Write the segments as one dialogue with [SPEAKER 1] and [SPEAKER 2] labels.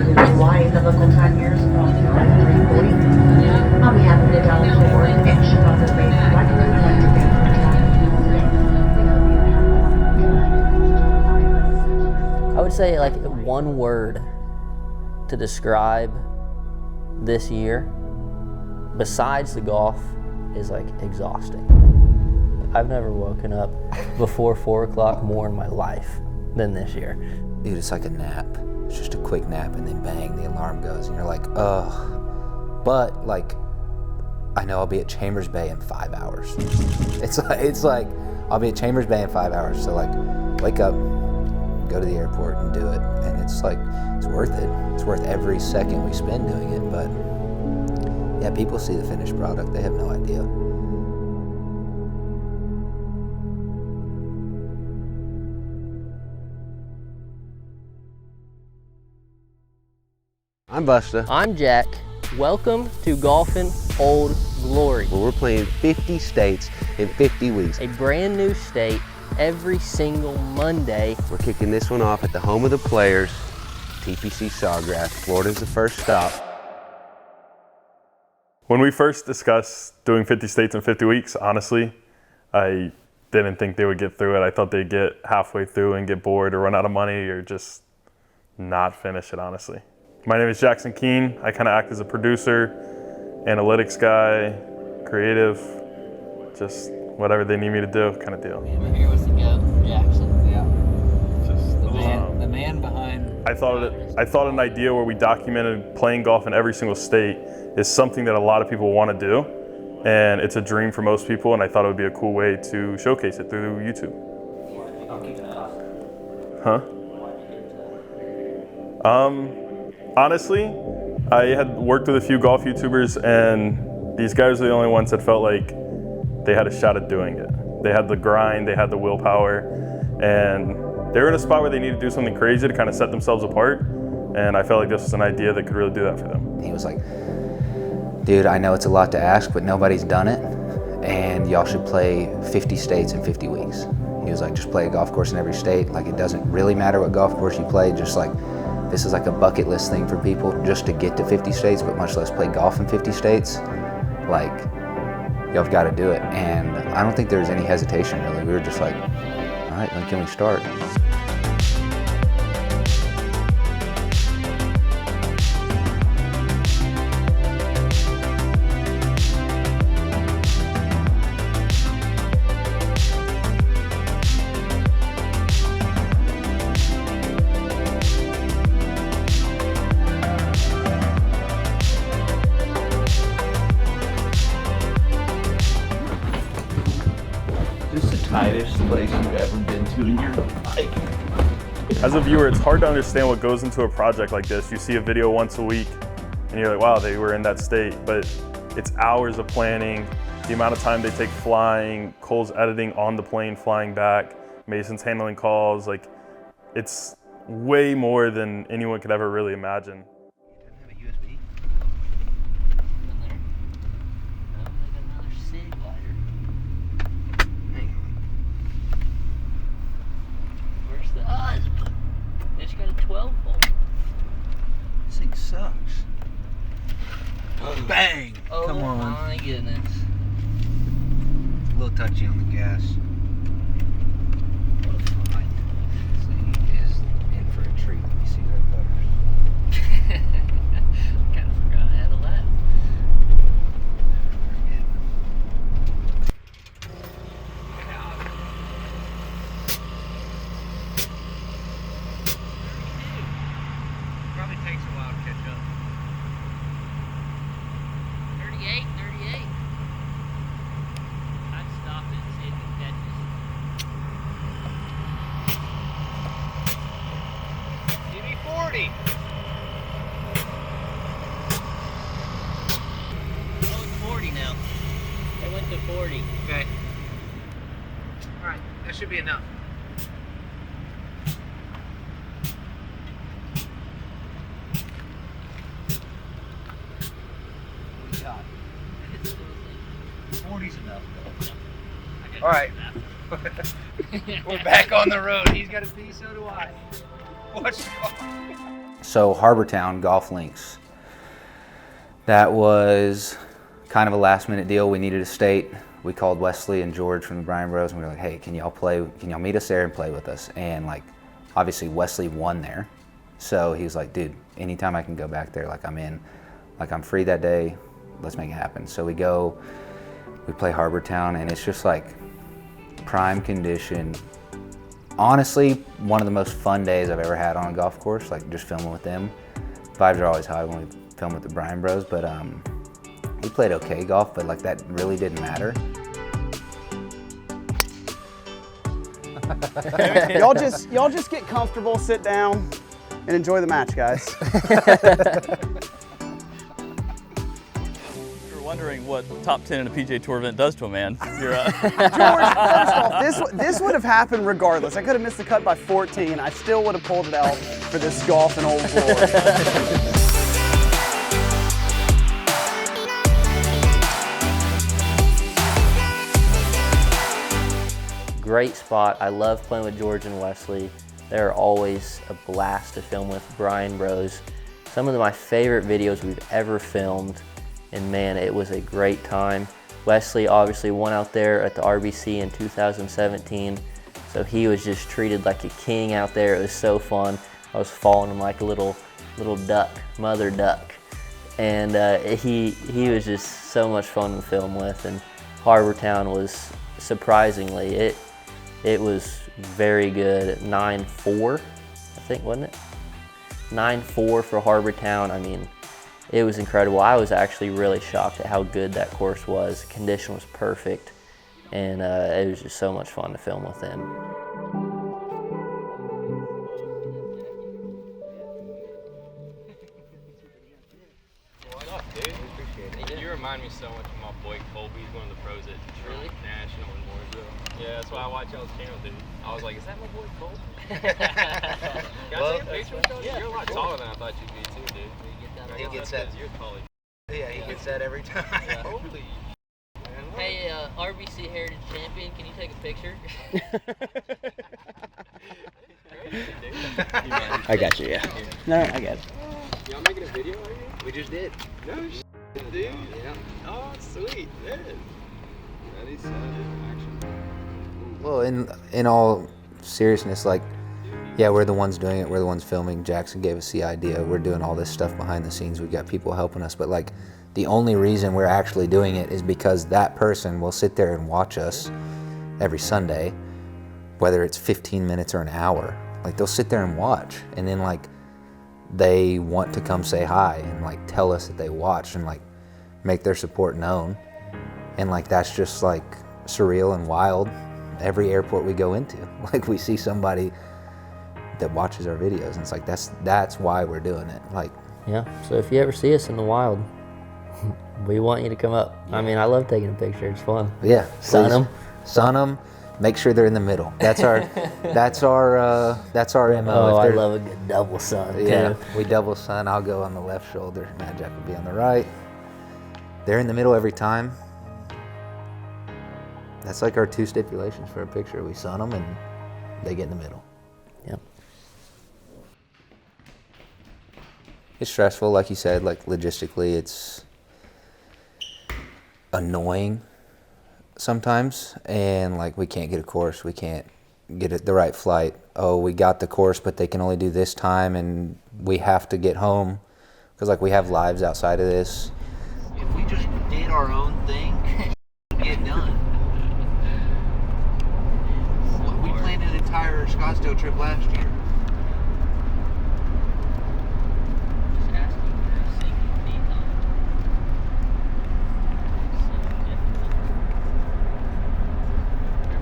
[SPEAKER 1] in Hawaii, the local time here is approximately 3:40. On behalf of the Dallas Fort Worth and Chicago-based flight crew, I'd like to thank you for traveling with us today. We hope you have
[SPEAKER 2] I would say like one word to describe this year, besides the golf, is like exhausting. I've never woken up before 4 o'clock more in my life than this year.
[SPEAKER 3] Dude, it's like a nap. It's just a quick nap and then bang, the alarm goes and you're like, ugh. But like, I know I'll be at Chambers Bay in 5 hours. It's like, I'll be at Chambers Bay in 5 hours. So like, wake up, go to the airport and do it. And it's like, it's worth it. It's worth every second we spend doing it. But yeah, people see the finished product, they have no idea.
[SPEAKER 4] I'm Busta.
[SPEAKER 2] I'm Jack. Welcome to Golfin' Old Glory.
[SPEAKER 4] Well, we're playing 50 states in 50 weeks.
[SPEAKER 2] A brand new state every single Monday.
[SPEAKER 4] We're kicking this one off at the home of the players, TPC Sawgrass. Florida's the first stop.
[SPEAKER 5] When we first discussed doing 50 states in 50 weeks, honestly, I didn't think they would get through it. I thought they'd get halfway through and get bored or run out of money or just not finish it, honestly. My name is Jackson Keene. I kind of act as a producer, analytics guy, creative, just whatever they need me to do kind of deal.
[SPEAKER 2] I'm here with the GOAT, Jackson.
[SPEAKER 6] Yeah.
[SPEAKER 5] Just
[SPEAKER 6] The man behind.
[SPEAKER 5] I thought an idea where we documented playing golf in every single state is something that a lot of people want to do, and it's a dream for most people, and I thought it would be a cool way to showcase it through YouTube. Huh? Honestly, I had worked with a few golf YouTubers, and these guys were the only ones that felt like they had a shot at doing it. They had the grind, they had the willpower, and they were in a spot where they needed to do something crazy to kind of set themselves apart, and I felt like this was an idea that could really do that for them.
[SPEAKER 3] He was like, dude, I know it's a lot to ask, but nobody's done it, and y'all should play 50 states in 50 weeks. He was like, just play a golf course in every state. Like, it doesn't really matter what golf course you play, just like, this is like a bucket list thing for people just to get to 50 states, but much less play golf in 50 states. Like, y'all have got to do it. And I don't think there was any hesitation, really. We were just like, all right, when can we start?
[SPEAKER 7] Tightest place you've ever been to in your life.
[SPEAKER 5] As a viewer, it's hard to understand what goes into a project like this. You see a video once a week, and you're like, wow, they were in that state. But it's hours of planning, the amount of time they take flying, Cole's editing on the plane flying back, Mason's handling calls. Like, it's way more than anyone could ever really imagine.
[SPEAKER 2] It's got a 12 volt.
[SPEAKER 6] This thing sucks. Bang!
[SPEAKER 2] Oh,
[SPEAKER 6] come on.
[SPEAKER 2] My goodness.
[SPEAKER 6] It's a little touchy on the gas.
[SPEAKER 2] What a find.
[SPEAKER 3] So he is in for a treat when he sees our putters.
[SPEAKER 2] Kind of forgot I had a lap.
[SPEAKER 6] Probably takes a while to catch up.
[SPEAKER 2] 38. I'd stop it and see if it catches.
[SPEAKER 6] Give me 40.
[SPEAKER 2] Oh, it's 40 now. They went to 40.
[SPEAKER 6] Okay. All right, that should be enough. What do you got? 40's enough, though. All right. We're back on the road. He's got a pee, so do I. What's wrong?
[SPEAKER 3] So Harbortown Golf Links. That was kind of a last minute deal. We needed a state. We called Wesley and George from the Bryan Bros and we were like, hey, can y'all meet us there and play with us? And like, obviously Wesley won there. So he was like, dude, anytime I can go back there, like I'm in, like I'm free that day, let's make it happen. So we go, we play Harbortown and it's just like prime condition. Honestly, one of the most fun days I've ever had on a golf course, like just filming with them. Vibes are always high when we film with the Bryan Bros, but we played okay golf, but like that really didn't matter.
[SPEAKER 8] y'all just get comfortable, sit down, and enjoy the match, guys.
[SPEAKER 9] You're wondering what top 10 in a PGA Tour event does to a man. You're,
[SPEAKER 8] George, first off, this would have happened regardless. I could have missed the cut by 14. I still would have pulled it out for this golf and Old Glory.
[SPEAKER 2] Great spot. I love playing with George and Wesley. They're always a blast to film with. Bryan Bros. Some of my favorite videos we've ever filmed, and man, it was a great time. Wesley obviously won out there at the RBC in 2017, so he was just treated like a king out there. It was so fun. I was following him like a little duck, mother duck, and he was just so much fun to film with. And Harbortown was surprisingly, it was very good at 9-4, I think, wasn't it? 9-4 for Harbortown. I mean, it was incredible. I was actually really shocked at how good that course was. The condition was perfect, and it was just so much fun to film with them.
[SPEAKER 10] What up, dude? Appreciate it. You remind me so much of my boy Colby. He's one of the pros at Trump National in Mooresville. Yeah, that's why I watch y'all's channel, dude. I was like, is that my boy Colby? Can I take a picture with y'all? Yeah, you're a lot taller than I thought you'd be, too, dude. He gets that. You're taller. Yeah, he gets that every time. Yeah. Holy.
[SPEAKER 2] Hey, RBC Heritage Champion, can you take a picture?
[SPEAKER 8] I got you, yeah. No, I got it.
[SPEAKER 10] Y'all making a video out here?
[SPEAKER 3] We just did.
[SPEAKER 10] No shit, dude. Yeah. Oh, sweet. Man. Ready, set, action.
[SPEAKER 3] Well, in all seriousness, like, yeah, we're the ones doing it. We're the ones filming. Jackson gave us the idea. We're doing all this stuff behind the scenes. We've got people helping us. But like, the only reason we're actually doing it is because that person will sit there and watch us every Sunday, whether it's 15 minutes or an hour. Like, they'll sit there and watch. And then like, they want to come say hi and like tell us that they watched and like make their support known. And like, that's just like surreal and wild. Every airport we go into, like, we see somebody that watches our videos, and it's like, that's why we're doing it. Like,
[SPEAKER 2] Yeah, so if you ever see us in the wild, we want you to come up. I mean, I love taking a picture. It's fun.
[SPEAKER 3] yeah,
[SPEAKER 2] Sun them.
[SPEAKER 3] Sun them. Make sure they're in the middle. That's our MO.
[SPEAKER 2] Oh, I love a good double sun.
[SPEAKER 3] Yeah,
[SPEAKER 2] too.
[SPEAKER 3] we double sun. I'll go on the left shoulder. Mad Jack will be on the right. They're in the middle every time. That's like our 2 stipulations for a picture. We sun them and they get in the middle.
[SPEAKER 2] Yep.
[SPEAKER 3] It's stressful, like you said, like logistically, it's annoying sometimes. And like, we can't get a course. We can't get it the right flight. Oh, we got the course, but they can only do this time and we have to get home. Because like, we have lives outside of this.
[SPEAKER 6] If we just did our own thing, it'd get done. We planned an entire Scottsdale trip last year.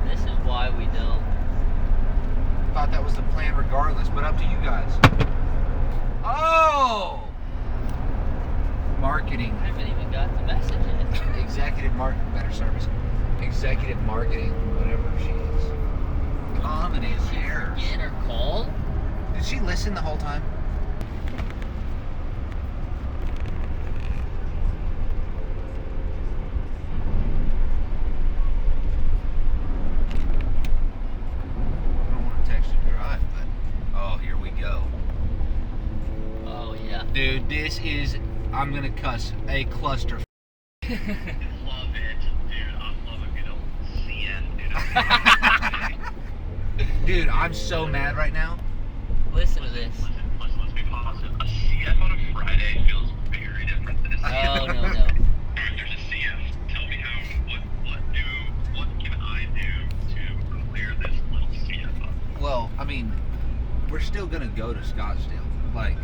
[SPEAKER 2] This is why we don't.
[SPEAKER 6] Thought that was the plan regardless, but up to you guys. Oh! Marketing.
[SPEAKER 2] I haven't even got the message yet.
[SPEAKER 6] Executive marketing. Better service. Executive marketing, whatever she is. Common is here.
[SPEAKER 2] Get her call?
[SPEAKER 6] Did she listen the whole time? I don't want to text and drive, but oh, here we go. Dude, this is, I'm gonna cuss, a cluster.
[SPEAKER 7] Love it, dude. I love a good old CN, dude.
[SPEAKER 6] Dude, I'm so mad right now.
[SPEAKER 10] Listen to this.
[SPEAKER 7] Listen, let's be positive. A CF on a Friday feels very different than a CF.
[SPEAKER 10] Oh, no.
[SPEAKER 7] If there's a CF, tell me what can I do to clear this little CF up?
[SPEAKER 6] Well, I mean, we're still gonna go to Scottsdale. Like,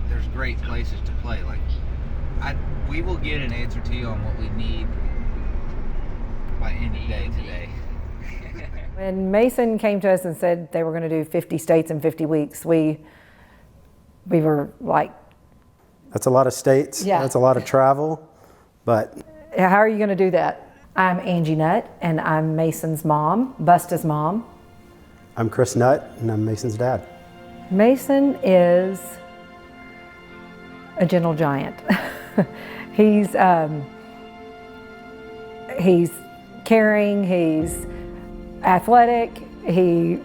[SPEAKER 6] there's great places to play. Like, we will get an answer to you on what we need by end of day today.
[SPEAKER 11] When Mason came to us and said they were going to do 50 states in 50 weeks, we were like,
[SPEAKER 12] that's a lot of states.
[SPEAKER 11] Yeah.
[SPEAKER 12] That's a lot of travel, but.
[SPEAKER 11] How are you going to do that? I'm Angie Nutt, and I'm Mason's mom, Busta's mom.
[SPEAKER 12] I'm Chris Nutt, and I'm Mason's dad.
[SPEAKER 11] Mason is a gentle giant. He's caring, he's athletic, he's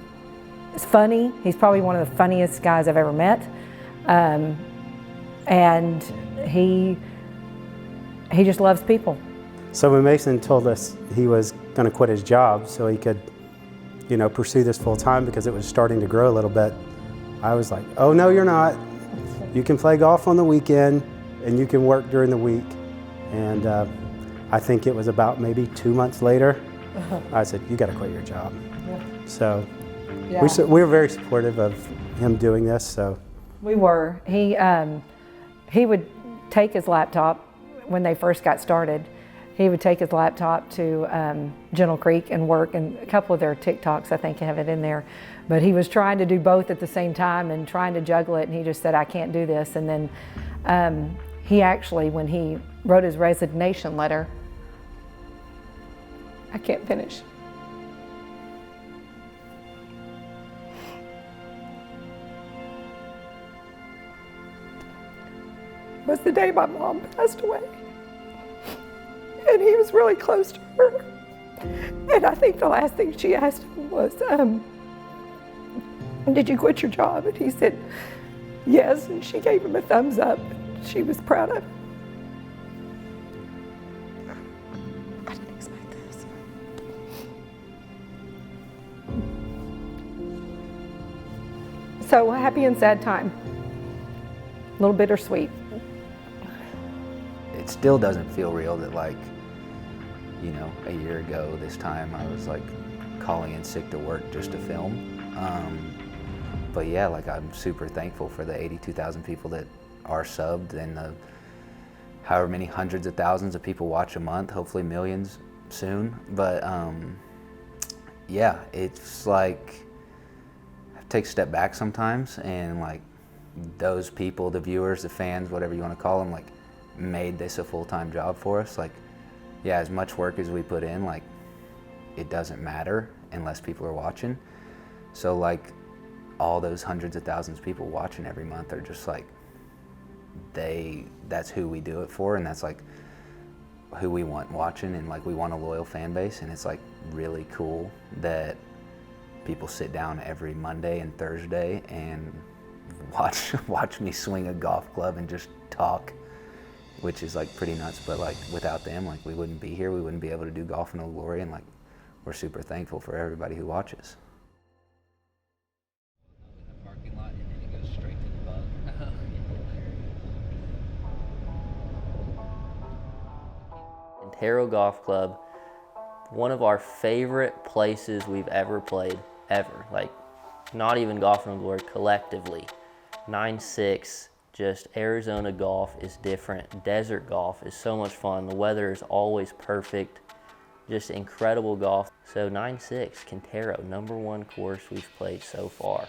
[SPEAKER 11] funny. He's probably one of the funniest guys I've ever met. And he just loves people.
[SPEAKER 12] So when Mason told us he was going to quit his job so he could, pursue this full time because it was starting to grow a little bit, I was like, oh, no, you're not. You can play golf on the weekend and you can work during the week. And I think it was about maybe 2 months later, I said, you got to quit your job.
[SPEAKER 11] Yeah.
[SPEAKER 12] So
[SPEAKER 11] Yeah.
[SPEAKER 12] we were very supportive of him doing this. So
[SPEAKER 11] we were. He would take his laptop when they first got started. He would take his laptop to Gentle Creek and work, and a couple of their TikToks I think have it in there. But he was trying to do both at the same time and trying to juggle it, and he just said, I can't do this. And then he actually, when he wrote his resignation letter, I can't finish. It was the day my mom passed away. And he was really close to her. And I think the last thing she asked him was, did you quit your job? And he said, yes. And she gave him a thumbs up. She was proud of him. I didn't expect this. So a happy and sad time. A little bittersweet.
[SPEAKER 3] It still doesn't feel real that, like, a year ago this time I was like calling in sick to work just to film. But yeah, like, I'm super thankful for the 82,000 people that are subbed and the however many hundreds of thousands of people watch a month, hopefully millions soon. But yeah, it's like I have to take a step back sometimes, and like those people, the viewers, the fans, whatever you want to call them, like made this a full-time job for us. Like, yeah, as much work as we put in, like, it doesn't matter unless people are watching. So like all those hundreds of thousands of people watching every month are just like, that's who we do it for, and that's like who we want watching, and like we want a loyal fan base. And it's like really cool that people sit down every Monday and Thursday and watch me swing a golf club and just talk, which is like pretty nuts. But like without them, like we wouldn't be here, we wouldn't be able to do Golf in Old Glory, and like we're super thankful for everybody who watches.
[SPEAKER 6] In the parking lot, and then it goes straight to the bug.
[SPEAKER 2] Antero Golf Club, one of our favorite places we've ever played, ever. Like, not even Golf in Old Glory, collectively. 9-6, just Arizona golf is different. Desert golf is so much fun. The weather is always perfect. Just incredible golf. So 9-6, Antero, #1 course we've played so far.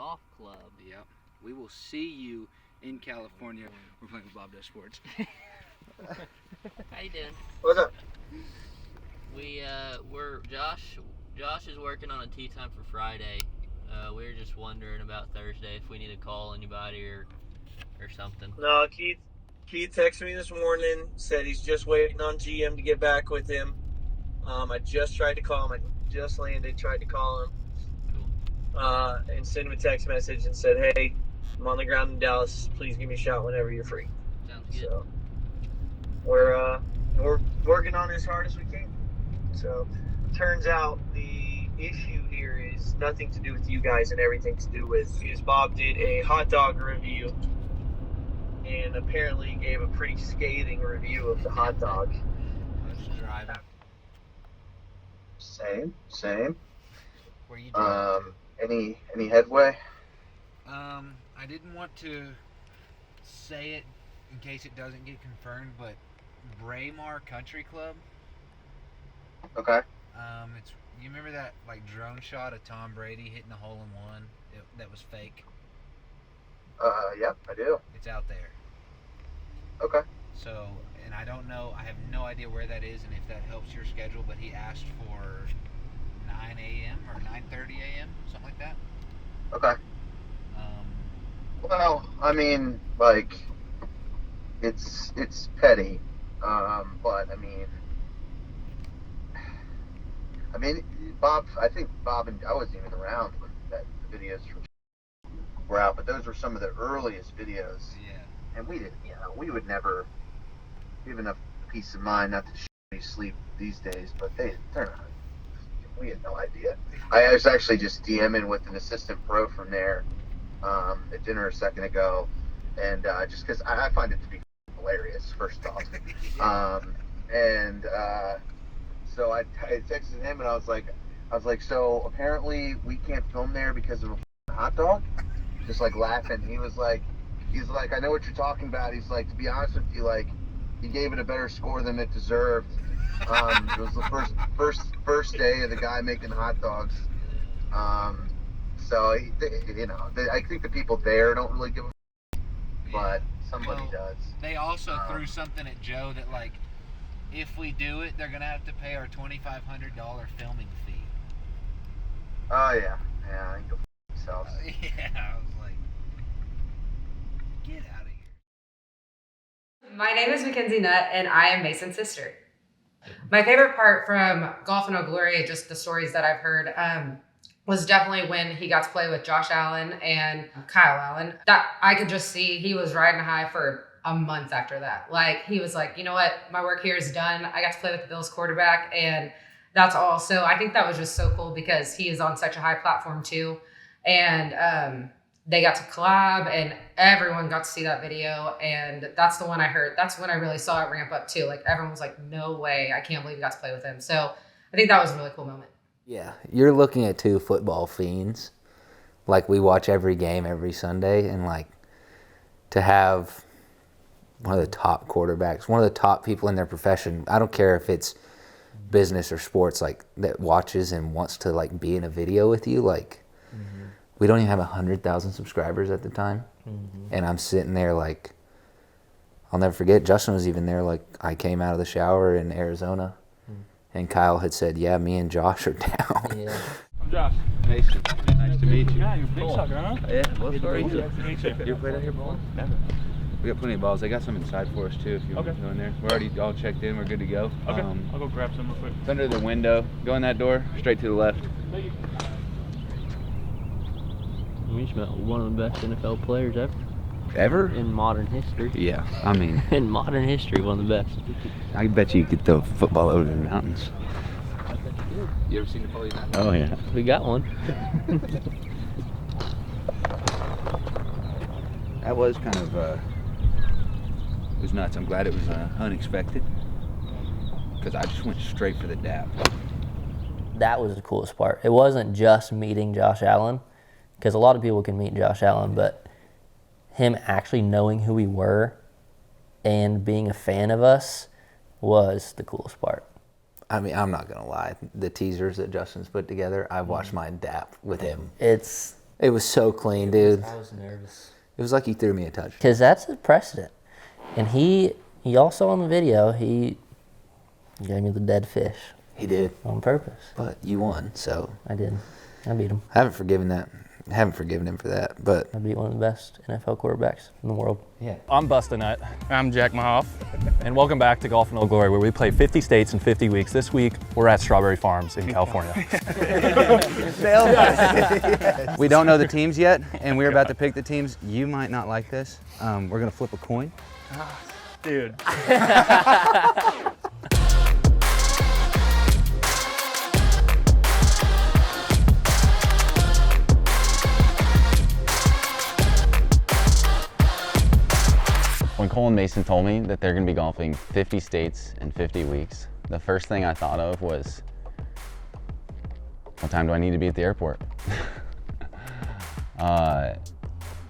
[SPEAKER 2] Golf Club.
[SPEAKER 6] Yep. We will see you in California. We're playing with Bob Does Sports.
[SPEAKER 2] How you doing?
[SPEAKER 13] What's up?
[SPEAKER 2] We're Josh is working on a tee time for Friday. We were just wondering about Thursday if we need to call anybody or something.
[SPEAKER 13] No, Keith texted me this morning, said he's just waiting on GM to get back with him. I just tried to call him. I just landed, tried to call him.
[SPEAKER 2] Cool.
[SPEAKER 13] And sent him a text message and said, hey, I'm on the ground in Dallas. Please give me a shout whenever you're free.
[SPEAKER 2] Sounds good.
[SPEAKER 13] So we're working on as hard as we can. So turns out the issue here is nothing to do with you guys and everything to do with is Bob did a hot dog review and apparently gave a pretty scathing review of the hot dog.
[SPEAKER 6] Let's drive.
[SPEAKER 14] Same.
[SPEAKER 6] Where you driving
[SPEAKER 14] Any headway?
[SPEAKER 6] I didn't want to say it in case it doesn't get confirmed, but Braemar Country Club.
[SPEAKER 14] Okay.
[SPEAKER 6] It's you remember that like drone shot of Tom Brady hitting the hole in one that was fake?
[SPEAKER 14] Yep, I do.
[SPEAKER 6] It's out there.
[SPEAKER 14] Okay.
[SPEAKER 6] So, and I don't know, I have no idea where that is and if that helps your schedule, but he asked for 9 a.m. or 9:30 a.m., something like that.
[SPEAKER 14] Okay. Well, I mean, like, it's petty, but I mean, Bob. I think Bob and I wasn't even around when the videos were out, but those were some of the earliest videos.
[SPEAKER 6] Yeah.
[SPEAKER 14] And we didn't, we would never. We have enough peace of mind not to me sleep these days, but they're not. We had no idea. I was actually just DMing with an assistant pro from there at dinner a second ago, and just because I find it to be hilarious, first off. So I texted him and I was like, so apparently we can't film there because of a hot dog? Just like laughing. He's like, I know what you're talking about. He's like, to be honest with you, like, he gave it a better score than it deserved. It was the first day of the guy making hot dogs. So I think the people there don't really give a but somebody does.
[SPEAKER 6] They also threw something at Joe that like, if we do it, they're gonna have to pay our $2,500 filming fee.
[SPEAKER 14] Oh yeah, I think go f themselves.
[SPEAKER 6] Yeah, I was like, get out of here.
[SPEAKER 15] My name is Mackenzie Nutt, and I am Mason's sister. My favorite part from Golf in Old Glory, just the stories that I've heard, was definitely when he got to play with Josh Allen and Kyle Allen. That I could just see he was riding high for a month after that. Like, he was like, you know what, my work here is done. I got to play with the Bills quarterback, and that's all. So I think that was just so cool because he is on such a high platform too. And they got to collab, and everyone got to see that video. And that's the one I heard. That's when I really saw it ramp up too. Like, everyone was like, no way, I can't believe you got to play with him. So I think that was a really cool moment.
[SPEAKER 3] Yeah, you're looking at two football fiends. Like, we watch every game every Sunday, and like, to have one of the top quarterbacks, one of the top people in their profession, I don't care if it's business or sports, like, that watches and wants to like be in a video with you. Like, we don't even have 100,000 subscribers at the time. And I'm sitting there like, I'll never forget, Justin was even there. Like, I came out of the shower in Arizona, and Kyle had said, yeah, me and Josh are down.
[SPEAKER 2] Yeah.
[SPEAKER 10] I'm Josh.
[SPEAKER 4] Mason, nice to meet you.
[SPEAKER 10] Yeah, you're a big sucker, huh?
[SPEAKER 4] Yeah, what story is it?
[SPEAKER 10] You
[SPEAKER 4] You played out here before?
[SPEAKER 10] Never.
[SPEAKER 4] We got plenty of balls. They got some inside for us too if you want to go in there. We're already all checked in. We're good to go.
[SPEAKER 10] Okay, I'll go grab some real quick.
[SPEAKER 4] It's under the window. Go in that door, straight to the left.
[SPEAKER 2] We just met one of the best NFL players ever.
[SPEAKER 4] Ever?
[SPEAKER 2] In modern history.
[SPEAKER 4] Yeah, I mean.
[SPEAKER 2] In modern history, one of the best.
[SPEAKER 4] I bet you could throw a football over the mountains. You ever seen the Napoleon Mountain? Oh, yeah.
[SPEAKER 2] We got one.
[SPEAKER 4] That was kind of, it was nuts. I'm glad it was unexpected, because I just went straight for the dap.
[SPEAKER 2] That was the coolest part. It wasn't just meeting Josh Allen, because a lot of people can meet Josh Allen, but him actually knowing who we were and being a fan of us was the coolest part.
[SPEAKER 3] I mean, I'm not going to lie. The teasers that Justin's put together, I've watched mine dap with him.
[SPEAKER 2] It's
[SPEAKER 3] It was so clean, dude.
[SPEAKER 2] I was nervous.
[SPEAKER 3] It was like he threw me a touch.
[SPEAKER 2] Because that's a precedent. And he also on the video, he gave me the dead fish.
[SPEAKER 3] He did.
[SPEAKER 2] On purpose.
[SPEAKER 3] But you won, so.
[SPEAKER 2] I did. I beat him.
[SPEAKER 3] I haven't forgiven him for that, but.
[SPEAKER 2] I beat one of the best NFL quarterbacks in the world.
[SPEAKER 3] Yeah.
[SPEAKER 16] I'm Busta Nut. I'm Jack Mahoff. And welcome back to Golf in Old Glory, where we play 50 states in 50 weeks. This week, we're at Strawberry Farms in California.
[SPEAKER 6] We don't know the teams yet, and we're about to pick the teams. You might not like this. We're gonna flip a coin.
[SPEAKER 16] Dude.
[SPEAKER 17] When Cole and Mason told me that they're going to be golfing 50 states in 50 weeks, the first thing I thought of was, what time do I need to be at the airport? But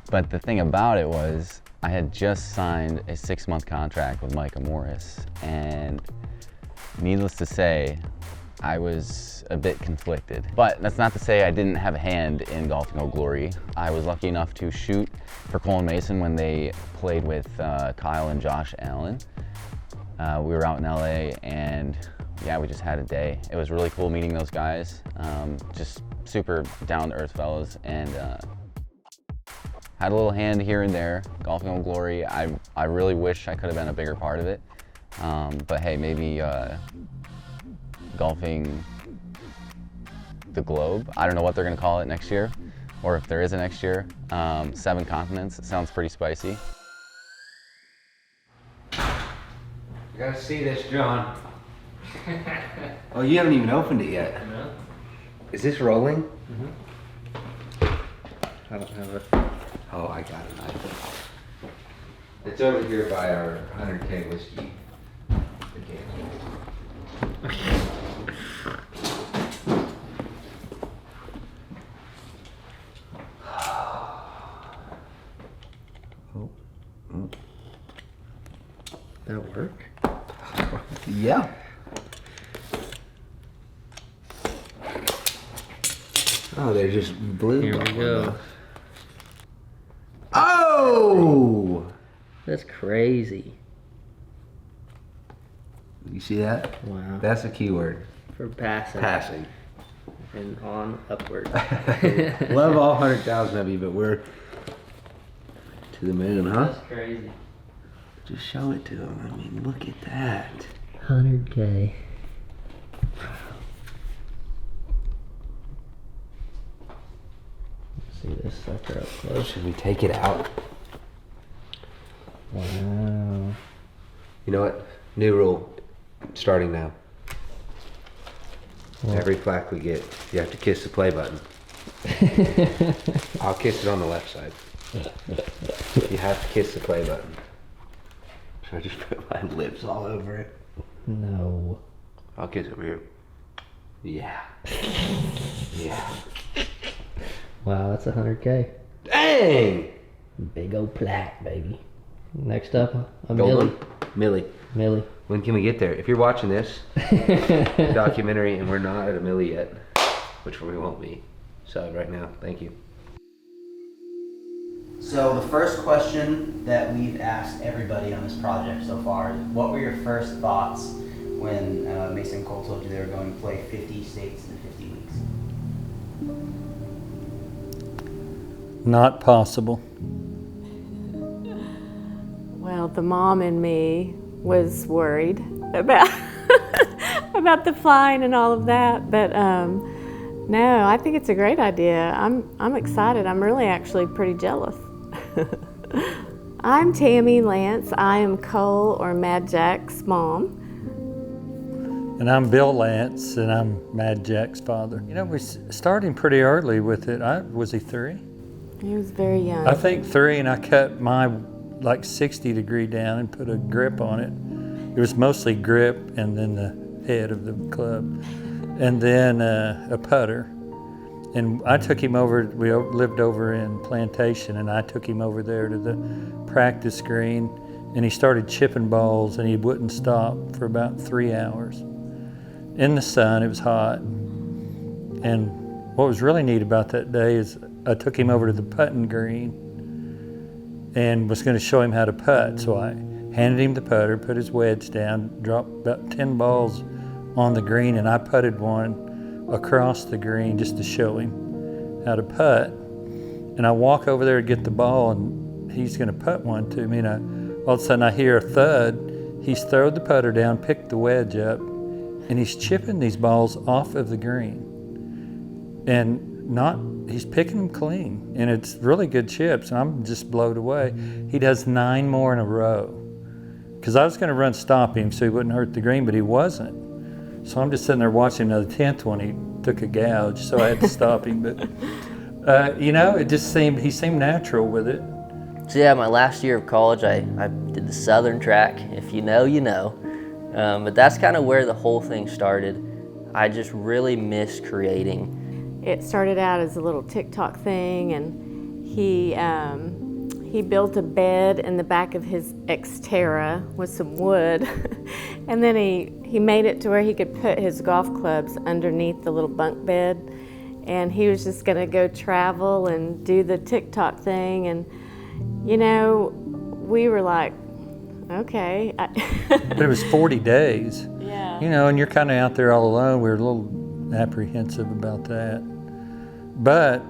[SPEAKER 17] the thing about it was, I had just signed a 6-month contract with Micah Morris, and needless to say, I was a bit conflicted. But that's not to say I didn't have a hand in Golfing Old Glory. I was lucky enough to shoot for Cole and Mason when they played with Kyle and Josh Allen. We were out in LA, and yeah, we just had a day. It was really cool meeting those guys. Just super down-to-earth fellas, and had a little hand here and there. Golfing Old Glory, I really wish I could have been a bigger part of it. But hey, maybe golfing the globe. I don't know what they're gonna call it next year, or if there is a next year. 7 continents, it sounds pretty spicy.
[SPEAKER 4] You gotta see this, John. Oh, you haven't even opened it yet.
[SPEAKER 2] No.
[SPEAKER 4] Is this rolling?
[SPEAKER 2] Mm-hmm.
[SPEAKER 4] I don't have it. Oh, I got it. It's over here by our 100K whiskey.
[SPEAKER 2] That work?
[SPEAKER 3] Yeah. Oh, they're just blue.
[SPEAKER 2] Here we go.
[SPEAKER 3] Oh!
[SPEAKER 2] That's crazy.
[SPEAKER 3] You see that?
[SPEAKER 2] Wow.
[SPEAKER 3] That's a keyword.
[SPEAKER 2] For passing.
[SPEAKER 3] Passing.
[SPEAKER 2] And on upward.
[SPEAKER 3] Love all 100,000 of you, but we're to the moon, huh?
[SPEAKER 2] That's crazy.
[SPEAKER 3] Just show it to them. I mean, look at that.
[SPEAKER 2] 100K. See this sucker up close.
[SPEAKER 3] Should we take it out?
[SPEAKER 2] Wow.
[SPEAKER 3] You know what? New rule. Starting now.
[SPEAKER 2] What?
[SPEAKER 3] Every plaque we get, you have to kiss the play button. I'll kiss it on the left side. You have to kiss the play button. So I just put my lips all over it.
[SPEAKER 2] No.
[SPEAKER 3] I'll kiss over here. Yeah. Yeah.
[SPEAKER 2] Wow, that's 100K.
[SPEAKER 3] Dang!
[SPEAKER 2] Big old plaque, baby. Next up, a
[SPEAKER 3] Gold
[SPEAKER 2] Millie.
[SPEAKER 3] one? Millie.
[SPEAKER 2] Millie.
[SPEAKER 3] When can we get there? If you're watching this documentary and we're not at a Millie yet, which we won't be, so right now, thank you.
[SPEAKER 18] So the first question that we've asked everybody on this project so far is, what were your first thoughts when Mason and Cole told you they were going to play 50 states in 50 weeks?
[SPEAKER 19] Not possible.
[SPEAKER 20] Well, the mom in me was worried about about the flying and all of that, but no, I think it's a great idea. I'm excited. I'm really actually pretty jealous. I'm Tammy Lance. I am Cole or Mad Jack's mom.
[SPEAKER 19] And I'm Bill Lance, and I'm Mad Jack's father. You know, we're starting pretty early with it. Was he 3?
[SPEAKER 20] He was very young.
[SPEAKER 19] I think 3, and I cut my like 60-degree down and put a grip on it. It was mostly grip and then the head of the club. And then a putter. And I took him over, we lived over in Plantation, and I took him over there to the practice green, and he started chipping balls, and he wouldn't stop for about 3 hours. In the sun, it was hot. And what was really neat about that day is I took him over to the putting green and was going to show him how to putt. So I handed him the putter, put his wedge down, dropped about 10 balls on the green, and I putted one across the green just to show him how to putt. And I walk over there to get the ball, and he's going to putt one to me, and all of a sudden I hear a thud. He's thrown the putter down, picked the wedge up, and he's chipping these balls off of the green. And he's picking them clean, and it's really good chips, and I'm just blown away. He does 9 more in a row. Because I was going to run stop him so he wouldn't hurt the green, but he wasn't. So I'm just sitting there watching the 10th one. He took a gouge, so I had to stop him. But, you know, he seemed natural with it.
[SPEAKER 2] So yeah, my last year of college, I did the Southern track. If you know, you know. But that's kind of where the whole thing started. I just really miss creating.
[SPEAKER 20] It started out as a little TikTok thing, and he built a bed in the back of his Xterra with some wood. And then he made it to where he could put his golf clubs underneath the little bunk bed. And he was just gonna go travel and do the TikTok thing. And, you know, we were like, okay.
[SPEAKER 19] But it was 40 days.
[SPEAKER 20] Yeah.
[SPEAKER 19] You know, and you're kind of out there all alone. We were a little apprehensive about that. But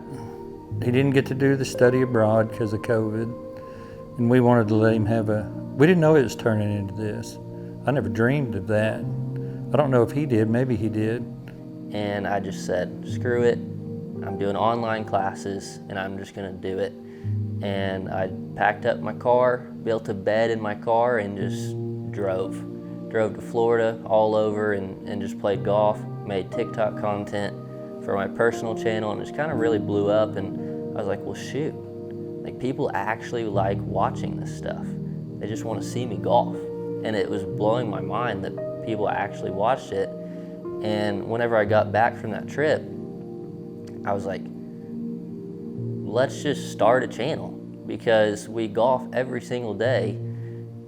[SPEAKER 19] he didn't get to do the study abroad because of COVID. And we wanted to let him have we didn't know it was turning into this. I never dreamed of that. I don't know if he did, maybe he did.
[SPEAKER 2] And I just said, screw it. I'm doing online classes and I'm just gonna do it. And I packed up my car, built a bed in my car, and just drove. Drove to Florida all over and just played golf, made TikTok content for my personal channel, and just kind of really blew up. And I was like, well, shoot, like people actually like watching this stuff. They just want to see me golf. And it was blowing my mind that people actually watched it. And whenever I got back from that trip, I was like, let's just start a channel, because we golf every single day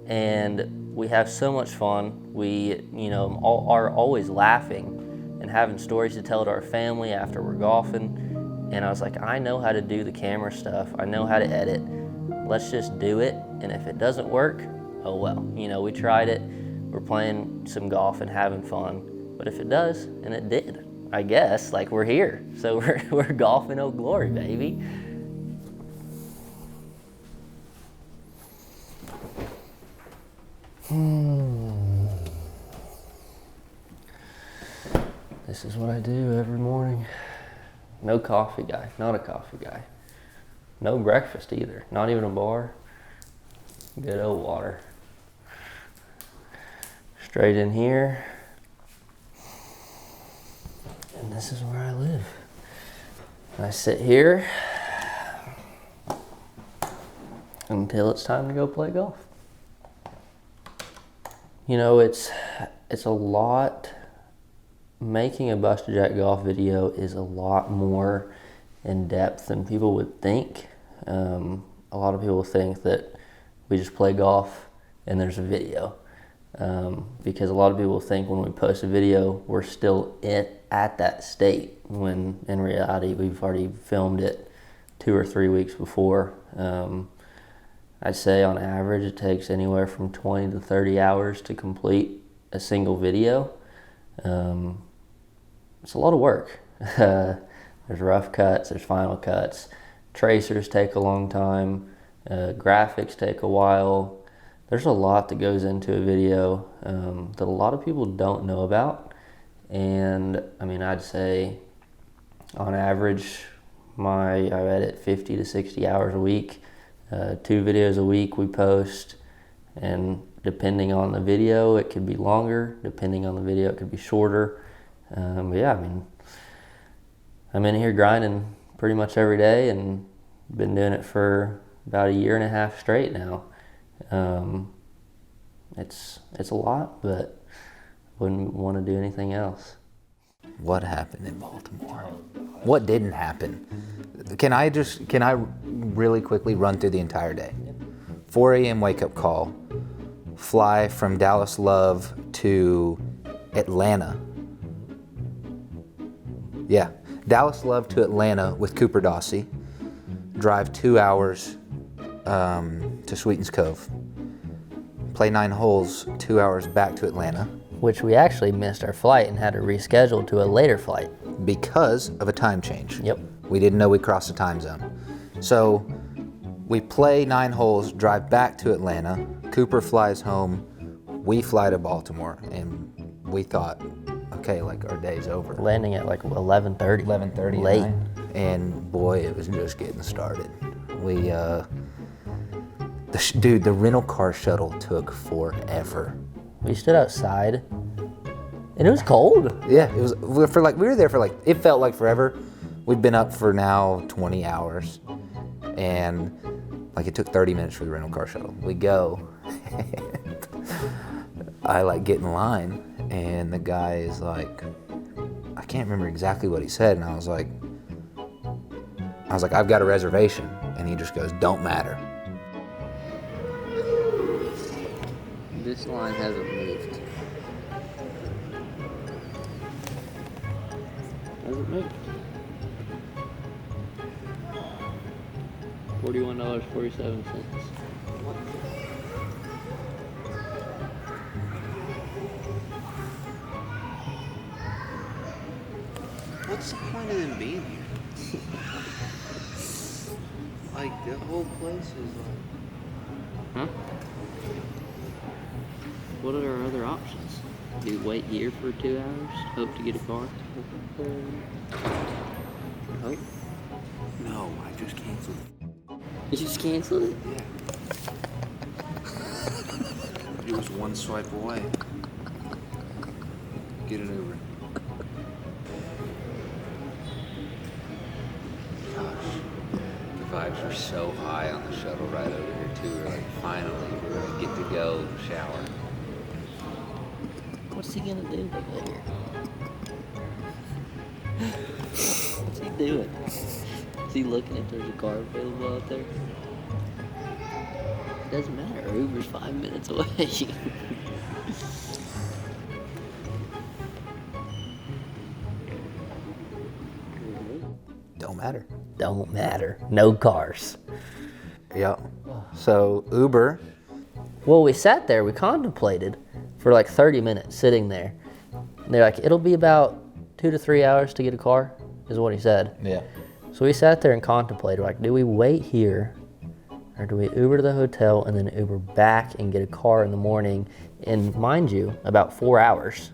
[SPEAKER 2] and we have so much fun. We, you know, are always laughing and having stories to tell to our family after we're golfing. And I was like, I know how to do the camera stuff. I know how to edit. Let's just do it. And if it doesn't work, oh well. You know, we tried it. We're playing some golf and having fun. But if it does, and it did, I guess, like we're here. So we're golfing Old Glory, baby. This is what I do every morning. No coffee guy, not a coffee guy. No breakfast either, not even a bar. Good old water. Straight in here. And this is where I live. I sit here until it's time to go play golf. You know, it's a lot. Making a Buster Jack golf video is a lot more in depth than people would think. A lot of people think that we just play golf and there's a video. Because a lot of people think when we post a video, we're still at that state, when in reality we've already filmed it 2 or 3 weeks before. I'd say on average it takes anywhere from 20 to 30 hours to complete a single video. It's a lot of work. There's rough cuts, there's final cuts. Tracers take a long time. Graphics take a while. There's a lot that goes into a video that a lot of people don't know about. And I mean, I'd say on average, I edit 50 to 60 hours a week. 2 videos a week we post, and depending on the video, it could be longer. Depending on the video, it could be shorter. But yeah, I mean, I'm in here grinding pretty much every day, and been doing it for about 1.5 years straight now. It's a lot, but wouldn't want to do anything else.
[SPEAKER 3] What happened in Baltimore? What didn't happen? Can I really quickly run through the entire day? 4 a.m. wake up call, fly from Dallas Love to Atlanta. Yeah, Dallas Love to Atlanta with Cooper Dossie. drive 2 hours to Sweetens Cove, play 9 holes, 2 hours back to Atlanta.
[SPEAKER 2] Which we actually missed our flight and had to reschedule to a later flight.
[SPEAKER 3] Because of a time change.
[SPEAKER 2] Yep.
[SPEAKER 3] We didn't know we crossed the time zone. So we play 9 holes, drive back to Atlanta, Cooper flies home, we fly to Baltimore, and we thought, okay, like our day's over.
[SPEAKER 2] Landing at like 11:30.
[SPEAKER 3] 11:30
[SPEAKER 2] Late.
[SPEAKER 3] at night. And boy, it was just getting started. We, dude, the rental car shuttle took forever.
[SPEAKER 2] We stood outside, and it was cold.
[SPEAKER 3] Yeah, it was. We were there for like, it felt like forever. We've been up for now 20 hours, and like it took 30 minutes for the rental car shuttle. We go, and I like get in line, and the guy is like, I can't remember exactly what he said, and I was like, I've got a reservation, and he just goes, don't matter.
[SPEAKER 2] This line hasn't moved. Hasn't moved. $41.47.
[SPEAKER 3] What's the point of them being here? Like, the whole place is like...
[SPEAKER 2] Huh? What are our other options? Do we wait here for 2 hours? Hope to get a car? Hope?
[SPEAKER 3] No, I just canceled it.
[SPEAKER 2] You just canceled it?
[SPEAKER 3] Yeah. It was one swipe away. Get an Uber. Gosh, the vibes were so high on the shuttle ride over here too. We're like, finally, we're gonna get to go shower.
[SPEAKER 2] What's he gonna do over here? What's he doing? Is he looking if there's a car available out there? It doesn't matter. Uber's 5 minutes away.
[SPEAKER 3] Don't matter.
[SPEAKER 2] Don't matter. No cars.
[SPEAKER 3] Yep. So Uber.
[SPEAKER 2] Well, we sat there. We contemplated for like 30 minutes sitting there. And they're like, it'll be about 2 to 3 hours to get a car, is what he said.
[SPEAKER 3] Yeah.
[SPEAKER 2] So we sat there and contemplated, like, do we wait here or do we Uber to the hotel and then Uber back and get a car in the morning? And mind you, about 4 hours.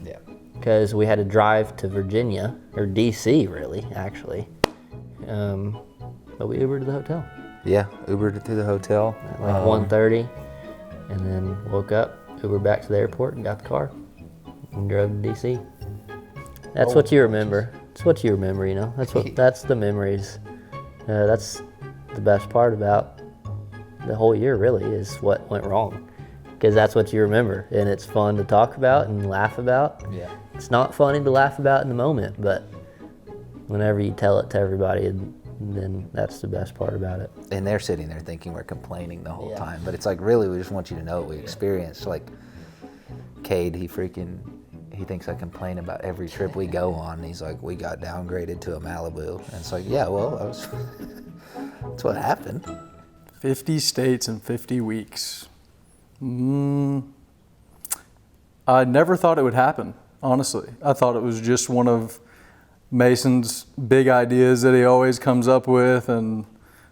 [SPEAKER 3] Yeah.
[SPEAKER 2] Because we had to drive to Virginia, or DC really, actually. But we Ubered to the hotel.
[SPEAKER 3] Yeah, Ubered to the hotel.
[SPEAKER 2] At like 1:30, and then woke up, Ubered back to the airport and got the car and drove to DC. That's what you remember. It's what you remember, you know. That's the memories. That's the best part about the whole year, really, is what went wrong. Because that's what you remember, and it's fun to talk about and laugh about.
[SPEAKER 3] Yeah.
[SPEAKER 2] It's not funny to laugh about in the moment, but whenever you tell it to everybody, then that's the best part about it.
[SPEAKER 3] And they're sitting there thinking we're complaining the whole time, but it's like, really, we just want you to know what we experienced. Like, Cade, he thinks I complain about every trip we go on. And he's like, we got downgraded to a Malibu. And it's like, yeah, well, that's what happened.
[SPEAKER 21] 50 states in 50 weeks. I never thought it would happen, honestly. I thought it was just one of Mason's big ideas that he always comes up with, and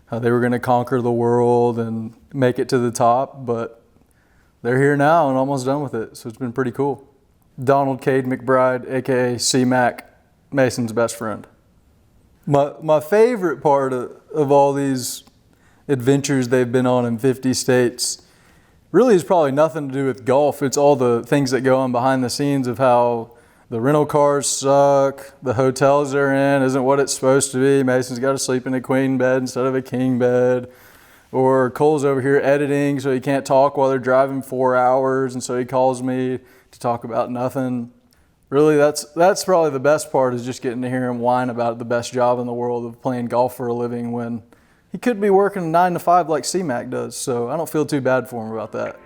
[SPEAKER 21] how they were going to conquer the world and make it to the top, but they're here now and almost done with it, so it's been pretty cool. Donald Cade McBride, aka C-Mac, Mason's best friend. My favorite part of all these adventures they've been on in 50 states really is probably nothing to do with golf. It's all the things that go on behind the scenes of how the rental cars suck, the hotels they're in isn't what it's supposed to be. Mason's got to sleep in a queen bed instead of a king bed. Or Cole's over here editing so he can't talk while they're driving 4 hours, and so he calls me to talk about nothing. Really, that's probably the best part, is just getting to hear him whine about the best job in the world of playing golf for a living when he could be working 9 to 5 like C-Mac does. So I don't feel too bad for him about that.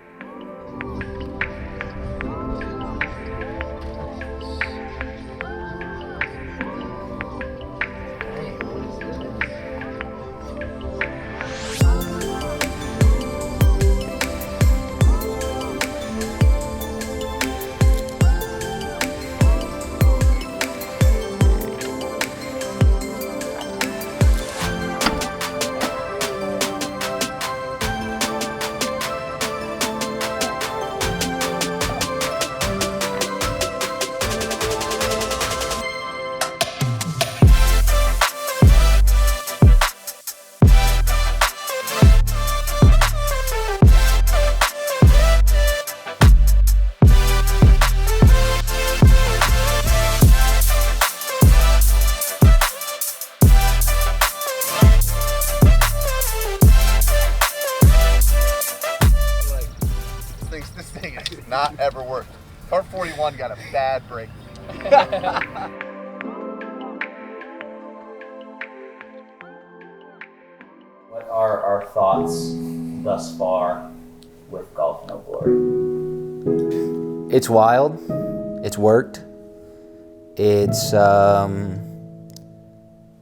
[SPEAKER 1] not ever work. Part 41 got a bad break.
[SPEAKER 2] What are our thoughts thus far with Golf in Old Glory?
[SPEAKER 3] It's wild. It's worked. It's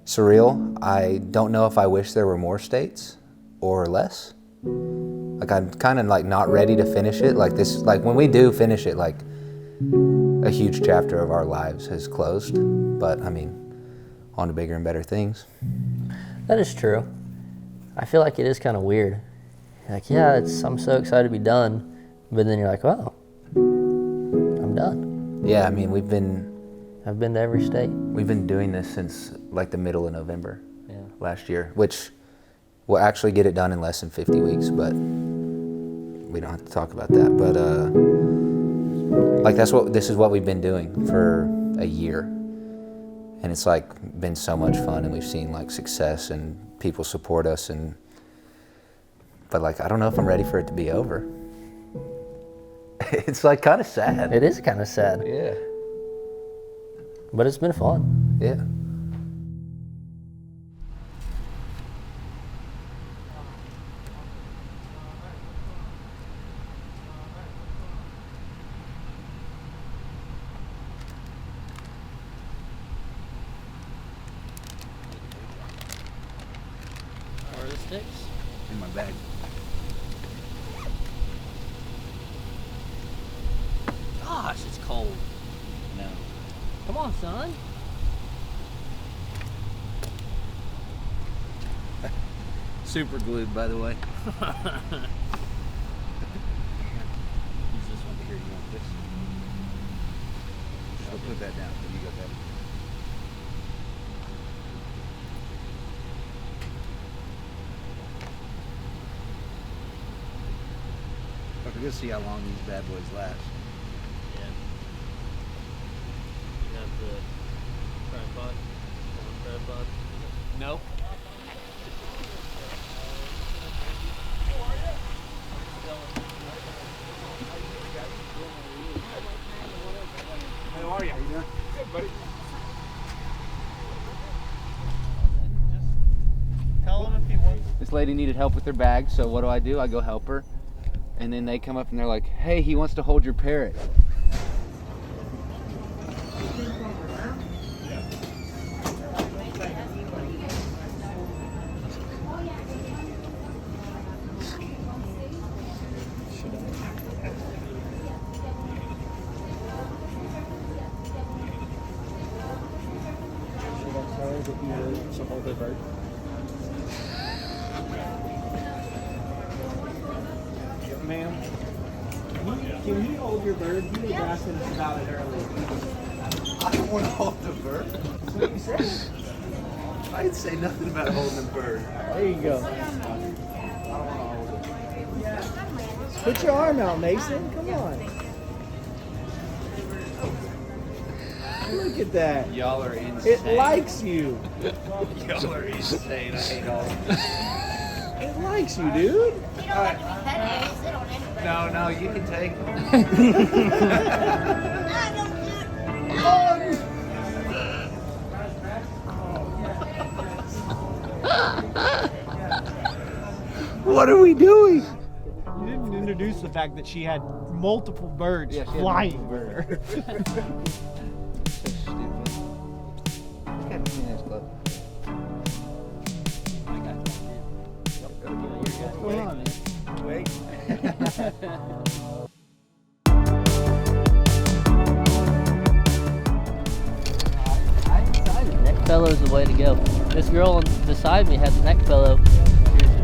[SPEAKER 3] surreal. I don't know if I wish there were more states or less. Like, I'm kind of like not ready to finish it. Like this, like when we do finish it, like a huge chapter of our lives has closed. But I mean, on to bigger and better things.
[SPEAKER 2] That is true. I feel like it is kind of weird. You're like, yeah, I'm so excited to be done. But then you're like, well, I'm done.
[SPEAKER 3] Yeah, I mean,
[SPEAKER 2] I've been to every state.
[SPEAKER 3] We've been doing this since like the middle of November last year, which we'll actually get it done in less than 50 weeks, but we don't have to talk about that. But like this is what we've been doing for a year. And it's like been so much fun, and we've seen like success and people support us, but like I don't know if I'm ready for it to be over. It's like kind of sad.
[SPEAKER 2] It is kind of sad.
[SPEAKER 3] Yeah.
[SPEAKER 2] But it's been fun.
[SPEAKER 3] Yeah.
[SPEAKER 2] Where are the sticks?
[SPEAKER 4] In my bag.
[SPEAKER 2] Gosh, it's cold. No. Come on, son.
[SPEAKER 4] Super glued, by the way.
[SPEAKER 2] Use this one here. You want this?
[SPEAKER 4] I'll put that down. Then you got that. We're gonna see how long these bad boys last.
[SPEAKER 2] Yeah. You have the tripod? Tripod? Nope.
[SPEAKER 6] How are you? How you doing? Good, buddy.
[SPEAKER 2] Tell him if he wants.
[SPEAKER 4] This lady needed help with her bag, so what do? I go help her. And then they come up and they're like, hey, he wants to hold your parrot.
[SPEAKER 6] Ma'am, can you hold your bird? You was asking us about it earlier.
[SPEAKER 1] I don't want to hold the bird.
[SPEAKER 6] That's what you said.
[SPEAKER 1] I didn't say nothing about holding the bird.
[SPEAKER 6] There you go. I don't want to hold it. Put your arm out, Mason. Come on. Look at that.
[SPEAKER 4] Y'all are insane.
[SPEAKER 6] It likes you.
[SPEAKER 4] Y'all are insane. I hate all of this.
[SPEAKER 6] It likes you, dude.
[SPEAKER 4] No, you can take them.
[SPEAKER 6] What are we doing? You didn't introduce the fact that she had multiple birds flying over her. What's going on, man? Wait.
[SPEAKER 2] Neck pillow is the way to go. This girl beside me had the neck pillow.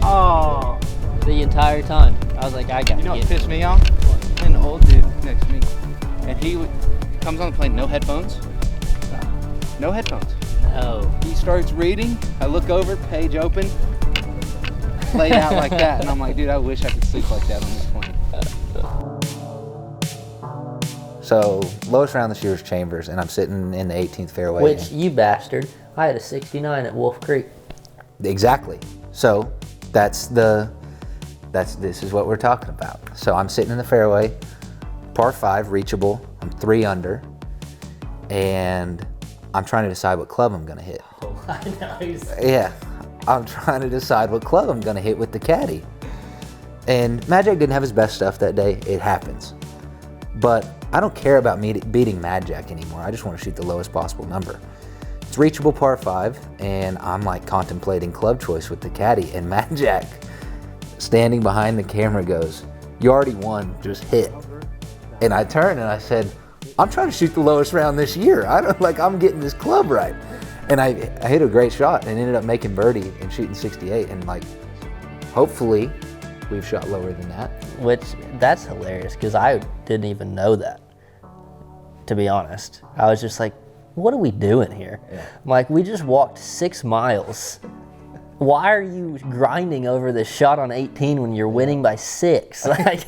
[SPEAKER 6] Oh.
[SPEAKER 2] The entire time. I was like, I got
[SPEAKER 4] You know what pissed me off? An old dude next to me, and he comes on the plane, no headphones. No headphones.
[SPEAKER 2] No.
[SPEAKER 4] He starts reading. I look over, page open, laid out like that, and I'm like, dude, I wish I could sleep like that on this plane.
[SPEAKER 3] So lowest round this year is Chambers, and I'm sitting in the 18th fairway.
[SPEAKER 2] Which, you bastard, I had a 69 at Wolf Creek.
[SPEAKER 3] Exactly. So this is what we're talking about. So I'm sitting in the fairway, par 5, reachable. I'm 3 under, and I'm trying to decide what club I'm gonna hit.
[SPEAKER 2] I know.
[SPEAKER 3] Yeah, I'm trying to decide what club I'm gonna hit with the caddy. And Mad Jack didn't have his best stuff that day. It happens. But I don't care about beating Mad Jack anymore. I just want to shoot the lowest possible number. It's reachable par 5, and I'm like contemplating club choice with the caddy, and Mad Jack, standing behind the camera, goes, "You already won, just hit." And I turned and I said, "I'm trying to shoot the lowest round this year. I'm getting this club right." And I hit a great shot and ended up making birdie and shooting 68. And like, hopefully we've shot lower than that.
[SPEAKER 2] Which, that's hilarious, because I didn't even know that, to be honest. I was just like, what are we doing here?
[SPEAKER 3] Yeah.
[SPEAKER 2] I'm like, we just walked 6 miles. Why are you grinding over this shot on 18 when you're winning by 6? Like,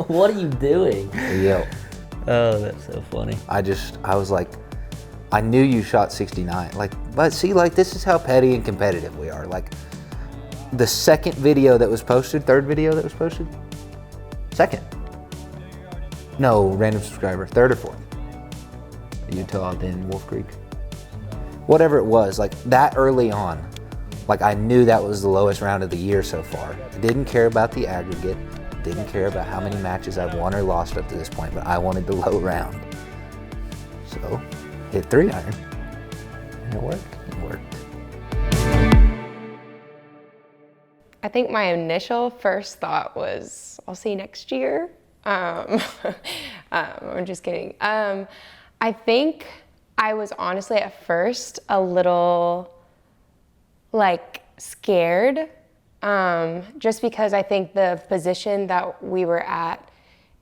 [SPEAKER 2] what are you doing?
[SPEAKER 3] Yo.
[SPEAKER 2] Oh, that's so funny.
[SPEAKER 3] I was like, I knew you shot 69. Like, but see, like, this is how petty and competitive we are. Like, the second video that was posted, third video that was posted? Second. No, random subscriber, third or fourth. Utah, then Wolf Creek. Whatever it was, like that early on, like I knew that was the lowest round of the year so far. I didn't care about the aggregate, didn't care about how many matches I've won or lost up to this point, but I wanted the low round. So, hit 3 iron. And it worked. It worked.
[SPEAKER 5] I think my initial first thought was, I'll see you next year. I'm just kidding. I think I was honestly at first a little like scared, just because I think the position that we were at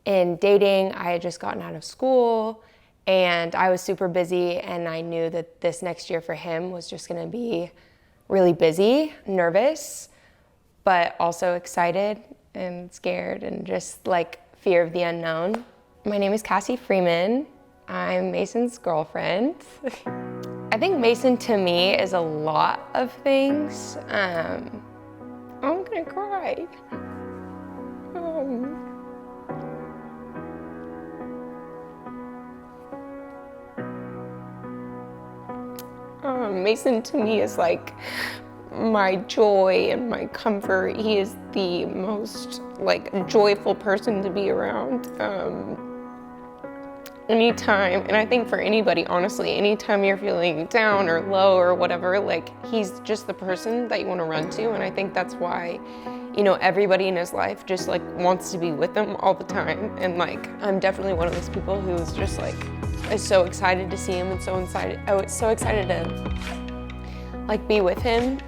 [SPEAKER 5] in dating, I had just gotten out of school and I was super busy, and I knew that this next year for him was just gonna be really busy, nervous, but also excited and scared and just like fear of the unknown. My name is Cassie Freeman. I'm Mason's girlfriend. I think Mason to me is a lot of things. I'm gonna cry. Mason to me is like my joy and my comfort. He is the most like joyful person to be around. Anytime, and I think for anybody, honestly, anytime you're feeling down or low or whatever, like he's just the person that you want to run to. And I think that's why, you know, everybody in his life just like wants to be with him all the time. And like, I'm definitely one of those people who's just like, is so excited to see him and so excited, so excited to like be with him.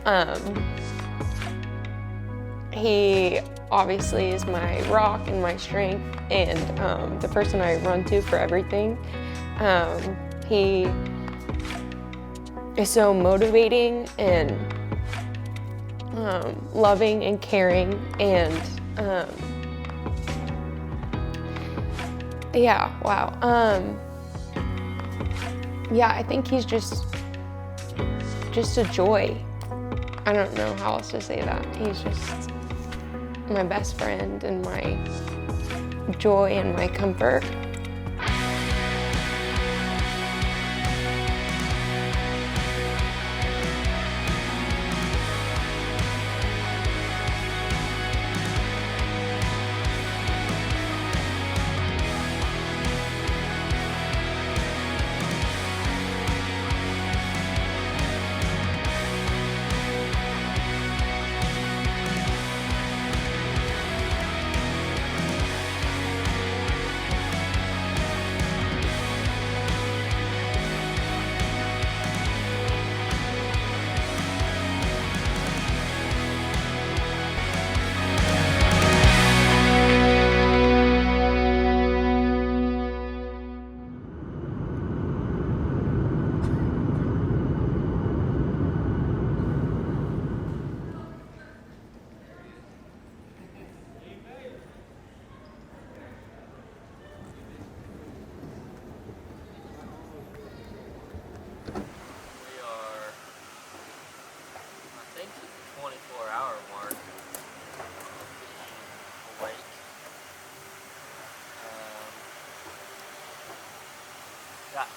[SPEAKER 5] He obviously is my rock and my strength, and the person I run to for everything. He is so motivating and loving and caring, and yeah, wow. Yeah, I think he's just a joy. I don't know how else to say that. He's just my best friend and my joy and my comfort.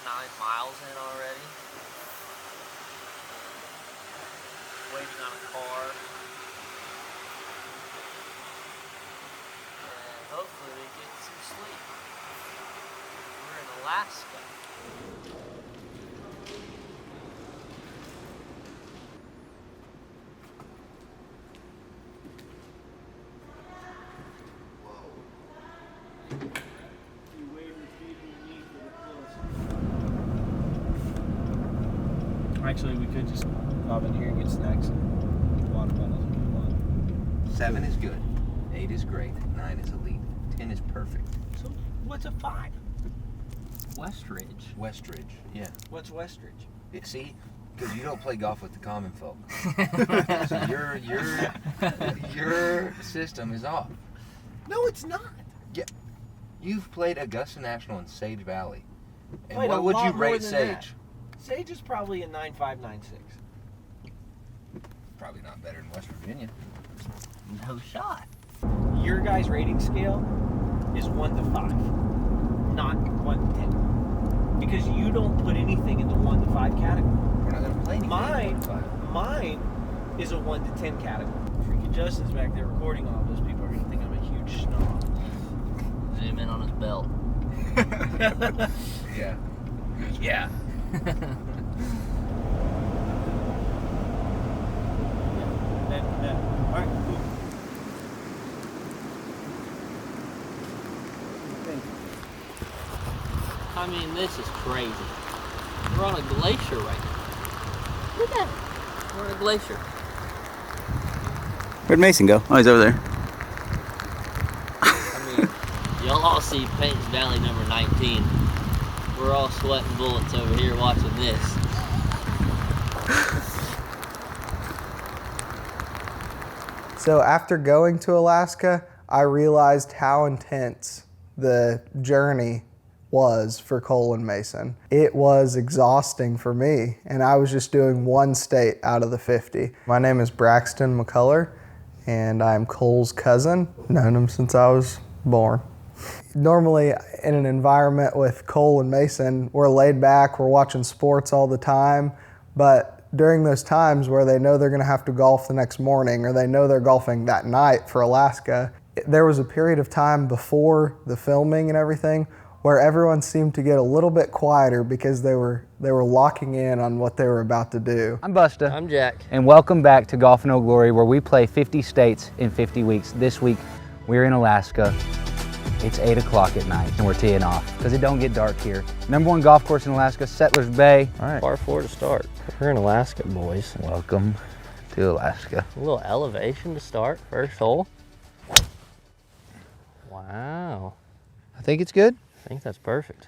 [SPEAKER 2] got 9 miles in already. Waiting on a car. And hopefully we get some sleep. We're in Alaska.
[SPEAKER 9] Actually, we could just pop in here and get snacks and watermelons if we want.
[SPEAKER 4] 7 is good. 8 is great. 9 is elite. 10 is perfect.
[SPEAKER 9] So what's a 5?
[SPEAKER 2] Westridge.
[SPEAKER 4] Westridge, yeah.
[SPEAKER 9] What's Westridge?
[SPEAKER 4] See, because you don't play golf with the common folk. So your system is off.
[SPEAKER 9] No, it's not.
[SPEAKER 4] Yeah. You've played Augusta National and Sage Valley. And
[SPEAKER 9] Played
[SPEAKER 4] what
[SPEAKER 9] a
[SPEAKER 4] would
[SPEAKER 9] lot
[SPEAKER 4] you
[SPEAKER 9] more
[SPEAKER 4] rate
[SPEAKER 9] than
[SPEAKER 4] Sage?
[SPEAKER 9] that. Sage is probably a 9.5, 9.6.
[SPEAKER 4] Probably not better than West Virginia.
[SPEAKER 2] No shot.
[SPEAKER 9] Your guys' rating scale is 1 to 5, not 1 to 10. Because you don't put anything in the 1 to 5 category.
[SPEAKER 4] We're not going to play anything.
[SPEAKER 9] Mine is a 1 to 10 category. Freaking Justin's back there recording all those people are going to think I'm a huge snob.
[SPEAKER 2] Zoom in on his belt.
[SPEAKER 4] Yeah.
[SPEAKER 9] Yeah. All right, cool.
[SPEAKER 2] I mean, this is crazy. We're on a glacier right now. Look at that. We're on a glacier.
[SPEAKER 18] Where'd Mason go? Oh, he's over there.
[SPEAKER 2] I mean, y'all all see Payne's Valley number 19. We're all sweating bullets over here watching this.
[SPEAKER 22] So after going to Alaska, I realized how intense the journey was for Cole and Mason. It was exhausting for me, and I was just doing one state out of the 50. My name is Braxton McCullough, and I'm Cole's cousin. Known him since I was born. Normally in an environment with Cole and Mason, we're laid back, we're watching sports all the time, but during those times where they know they're gonna have to golf the next morning or they know they're golfing that night for Alaska, there was a period of time before the filming and everything where everyone seemed to get a little bit quieter because they were locking in on what they were about to do.
[SPEAKER 3] I'm Busta.
[SPEAKER 2] I'm Jack.
[SPEAKER 3] And welcome back to Golf in Old Glory, where we play 50 states in 50 weeks. This week, we're in Alaska. It's 8 o'clock at night, and we're teeing off because it don't get dark here. #1 golf course in Alaska, Settlers Bay.
[SPEAKER 2] All right. Par 4 to start. We're in Alaska, boys.
[SPEAKER 3] Welcome to Alaska.
[SPEAKER 2] A little elevation to start, first hole. Wow.
[SPEAKER 3] I think it's good.
[SPEAKER 2] I think that's perfect.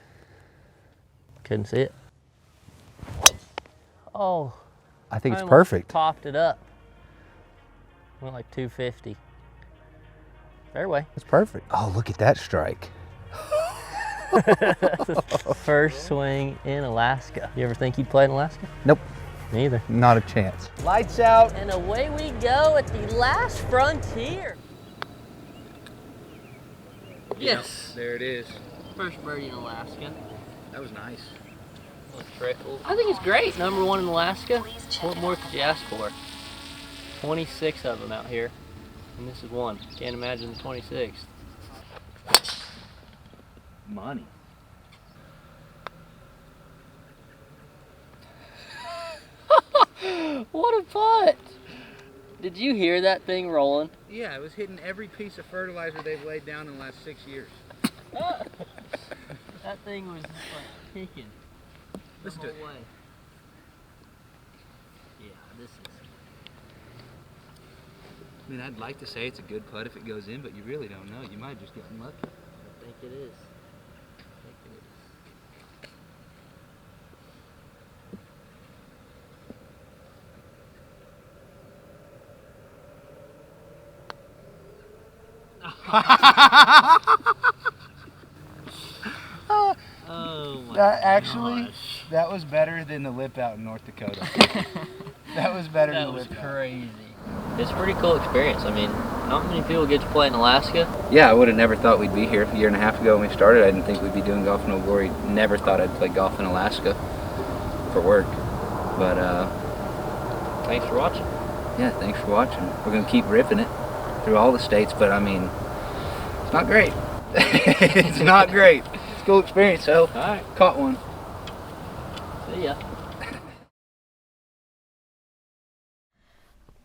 [SPEAKER 2] Couldn't see it. Oh.
[SPEAKER 3] I think it's
[SPEAKER 2] almost
[SPEAKER 3] perfect.
[SPEAKER 2] Popped it up. Went like 250. Fairway.
[SPEAKER 3] It's perfect. Oh, look at that strike.
[SPEAKER 2] First swing in Alaska. You ever think you'd play in Alaska?
[SPEAKER 3] Nope.
[SPEAKER 2] Me either.
[SPEAKER 3] Not a chance. Lights out.
[SPEAKER 2] And away we go at the last frontier. Yes.
[SPEAKER 4] There it is.
[SPEAKER 2] First birdie in Alaska.
[SPEAKER 4] That was nice.
[SPEAKER 2] Trickle. I think it's great. #1 in Alaska. What more could you ask for? 26 of them out here. And this is one. Can't imagine the 26th.
[SPEAKER 4] Money.
[SPEAKER 2] What a putt! Did you hear that thing rolling?
[SPEAKER 4] Yeah, it was hitting every piece of fertilizer they've laid down in the last 6 years.
[SPEAKER 2] That thing was just like kicking the whole way. Yeah, this is.
[SPEAKER 4] I mean, I'd like to say it's a good putt if it goes in, but you really don't know. You might have just gotten lucky.
[SPEAKER 2] I think it is. I think it is. Oh my
[SPEAKER 4] Actually,
[SPEAKER 2] gosh.
[SPEAKER 4] that was better than the lip out in North Dakota. That was better than the lip out.
[SPEAKER 2] That was crazy. It's a pretty cool experience. I mean, not many people get to play in Alaska.
[SPEAKER 4] Yeah, I would have never thought we'd be here. A year and a half ago when we started, I didn't think we'd be doing Golf in Old Glory. Never thought I'd play golf in Alaska for work. But
[SPEAKER 2] thanks for watching.
[SPEAKER 4] Yeah, thanks for watching. We're gonna keep ripping it through all the states, but I mean, it's not great. It's not great. It's a cool experience, so caught one.
[SPEAKER 2] See ya.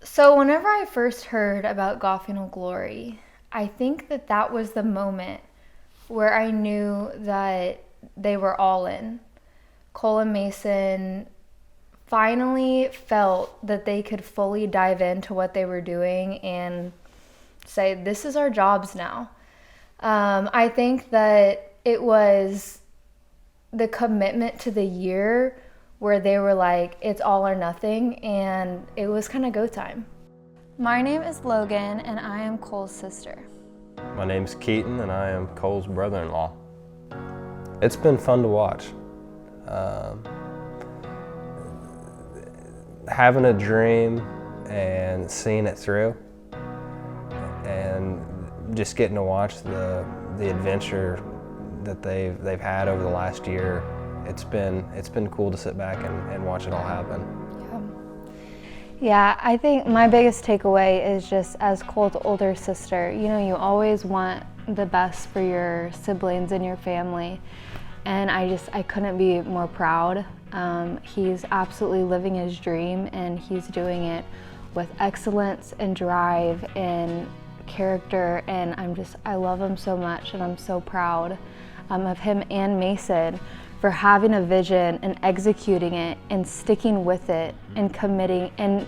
[SPEAKER 7] So whenever I first heard about Golf in Old Glory, I think that was the moment where I knew that they were all in. Cole and Mason finally felt that they could fully dive into what they were doing and say, this is our jobs now. I think that it was the commitment to the year where they were like, it's all or nothing, and it was kind of go time. My name is Logan, and I am Cole's sister.
[SPEAKER 8] My name's Keaton, and I am Cole's brother-in-law. It's been fun to watch. Having a dream and seeing it through, and just getting to watch the adventure that they've had over the last year. It's been cool to sit back and watch it all happen.
[SPEAKER 7] Yeah, I think my biggest takeaway is just as Cole's older sister, you know, you always want the best for your siblings and your family. And I couldn't be more proud. He's absolutely living his dream, and he's doing it with excellence and drive and character, and I love him so much, and I'm so proud of him and Mason for having a vision and executing it and sticking with it and committing and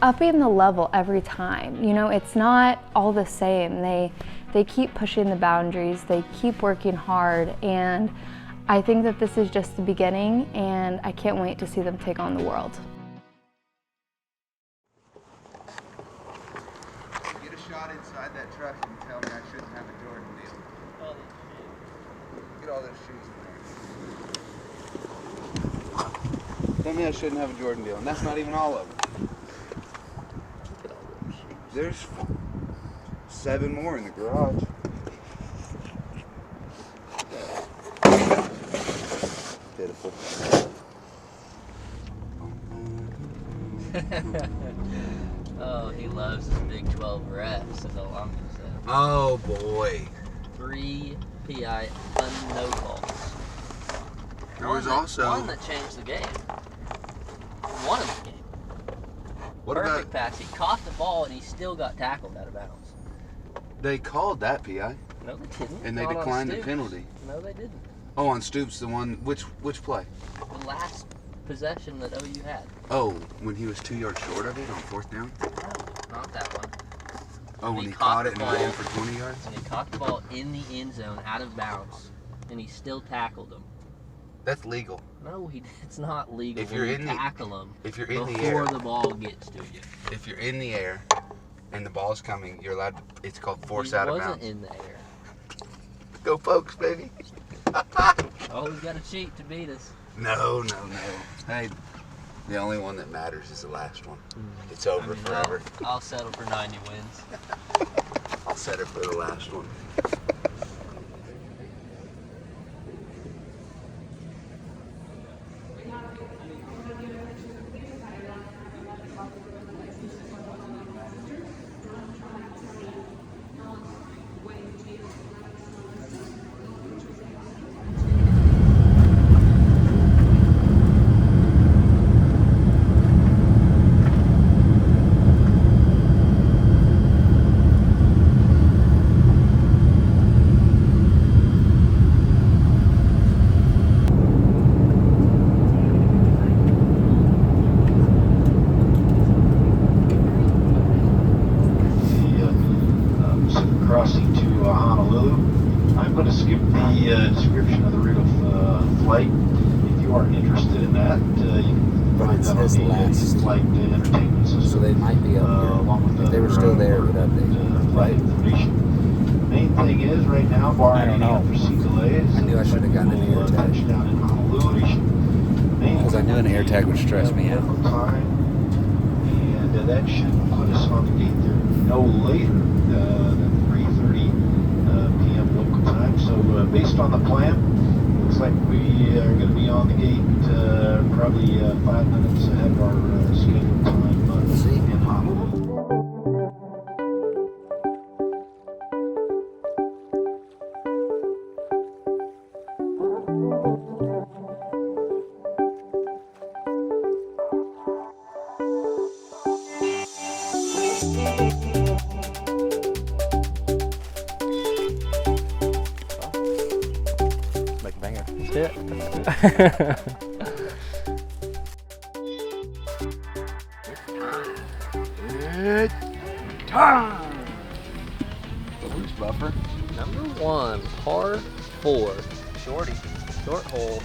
[SPEAKER 7] upping the level every time. You know, it's not all the same. They keep pushing the boundaries, they keep working hard, and I think that this is just the beginning, and I can't wait to see them take on the world.
[SPEAKER 1] Get a shot inside that truck and tell me I shouldn't have a Jordan deal. Get all those shoes in there. Tell me I shouldn't have a Jordan deal, and that's not even all of them. There's 7 more in the garage. Pitiful.
[SPEAKER 2] Oh, he loves his Big 12 refs, is all I'm gonna say.
[SPEAKER 1] Oh boy.
[SPEAKER 2] 3 PI no calls.
[SPEAKER 1] There was also
[SPEAKER 2] one that changed the game. One of the game.
[SPEAKER 1] What
[SPEAKER 2] Perfect
[SPEAKER 1] about
[SPEAKER 2] pass. He caught the ball and he still got tackled out of bounds.
[SPEAKER 1] they called that PI?
[SPEAKER 2] No, they didn't.
[SPEAKER 1] And they
[SPEAKER 2] Not on
[SPEAKER 1] declined the
[SPEAKER 2] Stoops.
[SPEAKER 1] penalty.
[SPEAKER 2] No, they didn't.
[SPEAKER 1] Oh, on Stoops, the one which play?
[SPEAKER 2] The last possession that OU had.
[SPEAKER 1] Oh, when he was 2 yards short of it on 4th down?
[SPEAKER 2] No, not that one.
[SPEAKER 1] Oh, when he caught it and ran for 20 yards?
[SPEAKER 2] And he caught the ball in the end zone, out of bounds, and he still tackled him.
[SPEAKER 1] That's legal.
[SPEAKER 2] No, it's not legal.
[SPEAKER 1] If you're
[SPEAKER 2] when
[SPEAKER 1] in
[SPEAKER 2] you
[SPEAKER 1] the-
[SPEAKER 2] tackle him
[SPEAKER 1] if you're in the
[SPEAKER 2] before
[SPEAKER 1] air.
[SPEAKER 2] the ball gets to you.
[SPEAKER 1] If you're in the air and the ball's coming, you're allowed to, it's called force out of
[SPEAKER 2] He
[SPEAKER 1] bounds.
[SPEAKER 2] wasn't in the air.
[SPEAKER 1] Go Pokes, baby.
[SPEAKER 2] Always got to cheat to beat us.
[SPEAKER 1] No. Hey, the only one that matters is the last one. It's over forever.
[SPEAKER 2] I'll settle for 90 wins.
[SPEAKER 1] I'll settle for the last one.
[SPEAKER 23] Crossing to Honolulu. I'm going to skip the description of the route of flight. If you are interested in that, you can find that on the flight entertainment system. So they might be up here. Along with if they were still there, would update flight information. The main thing is right now, barring any unforeseen delays, I knew I should have gotten an air tag. Touchdown in Honolulu.
[SPEAKER 4] Because I knew an air tag would stress me out.
[SPEAKER 23] And and that should put us on the gate there no later than 3:30 p.m. local time. So based on the plan, looks like we are going to be on the gate probably 5 minutes ahead of our scheduled time in Honolulu.
[SPEAKER 16] Make a banger.
[SPEAKER 2] Let's do it.
[SPEAKER 6] Good time. Loose buffer.
[SPEAKER 2] Number 1, par 4.
[SPEAKER 6] Shorty.
[SPEAKER 2] Short hole.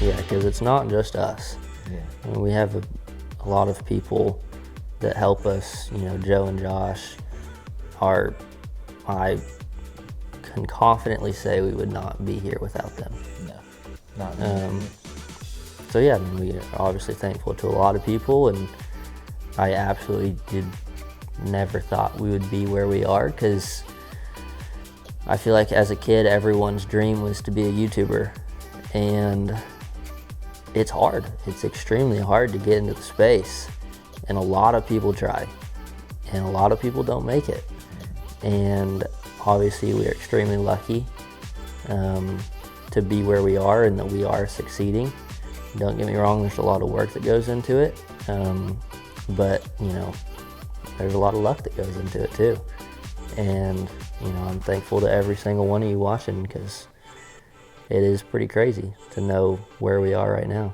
[SPEAKER 2] Yeah, because it's not just us.
[SPEAKER 3] Yeah.
[SPEAKER 2] I mean, we have a lot of people that help us. You know, Joe and Josh are, I can confidently say we would not be here without them.
[SPEAKER 3] No, not
[SPEAKER 2] So yeah, I mean, we are obviously thankful to a lot of people, and I absolutely never thought we would be where we are, because I feel like as a kid, everyone's dream was to be a YouTuber, and it's hard. It's extremely hard to get into the space, and a lot of people try, and a lot of people don't make it. And obviously we are extremely lucky to be where we are and that we are succeeding. Don't get me wrong, there's a lot of work that goes into it, but you know, there's a lot of luck that goes into it too. And you know, I'm thankful to every single one of you watching, because it is pretty crazy to know where we are right now.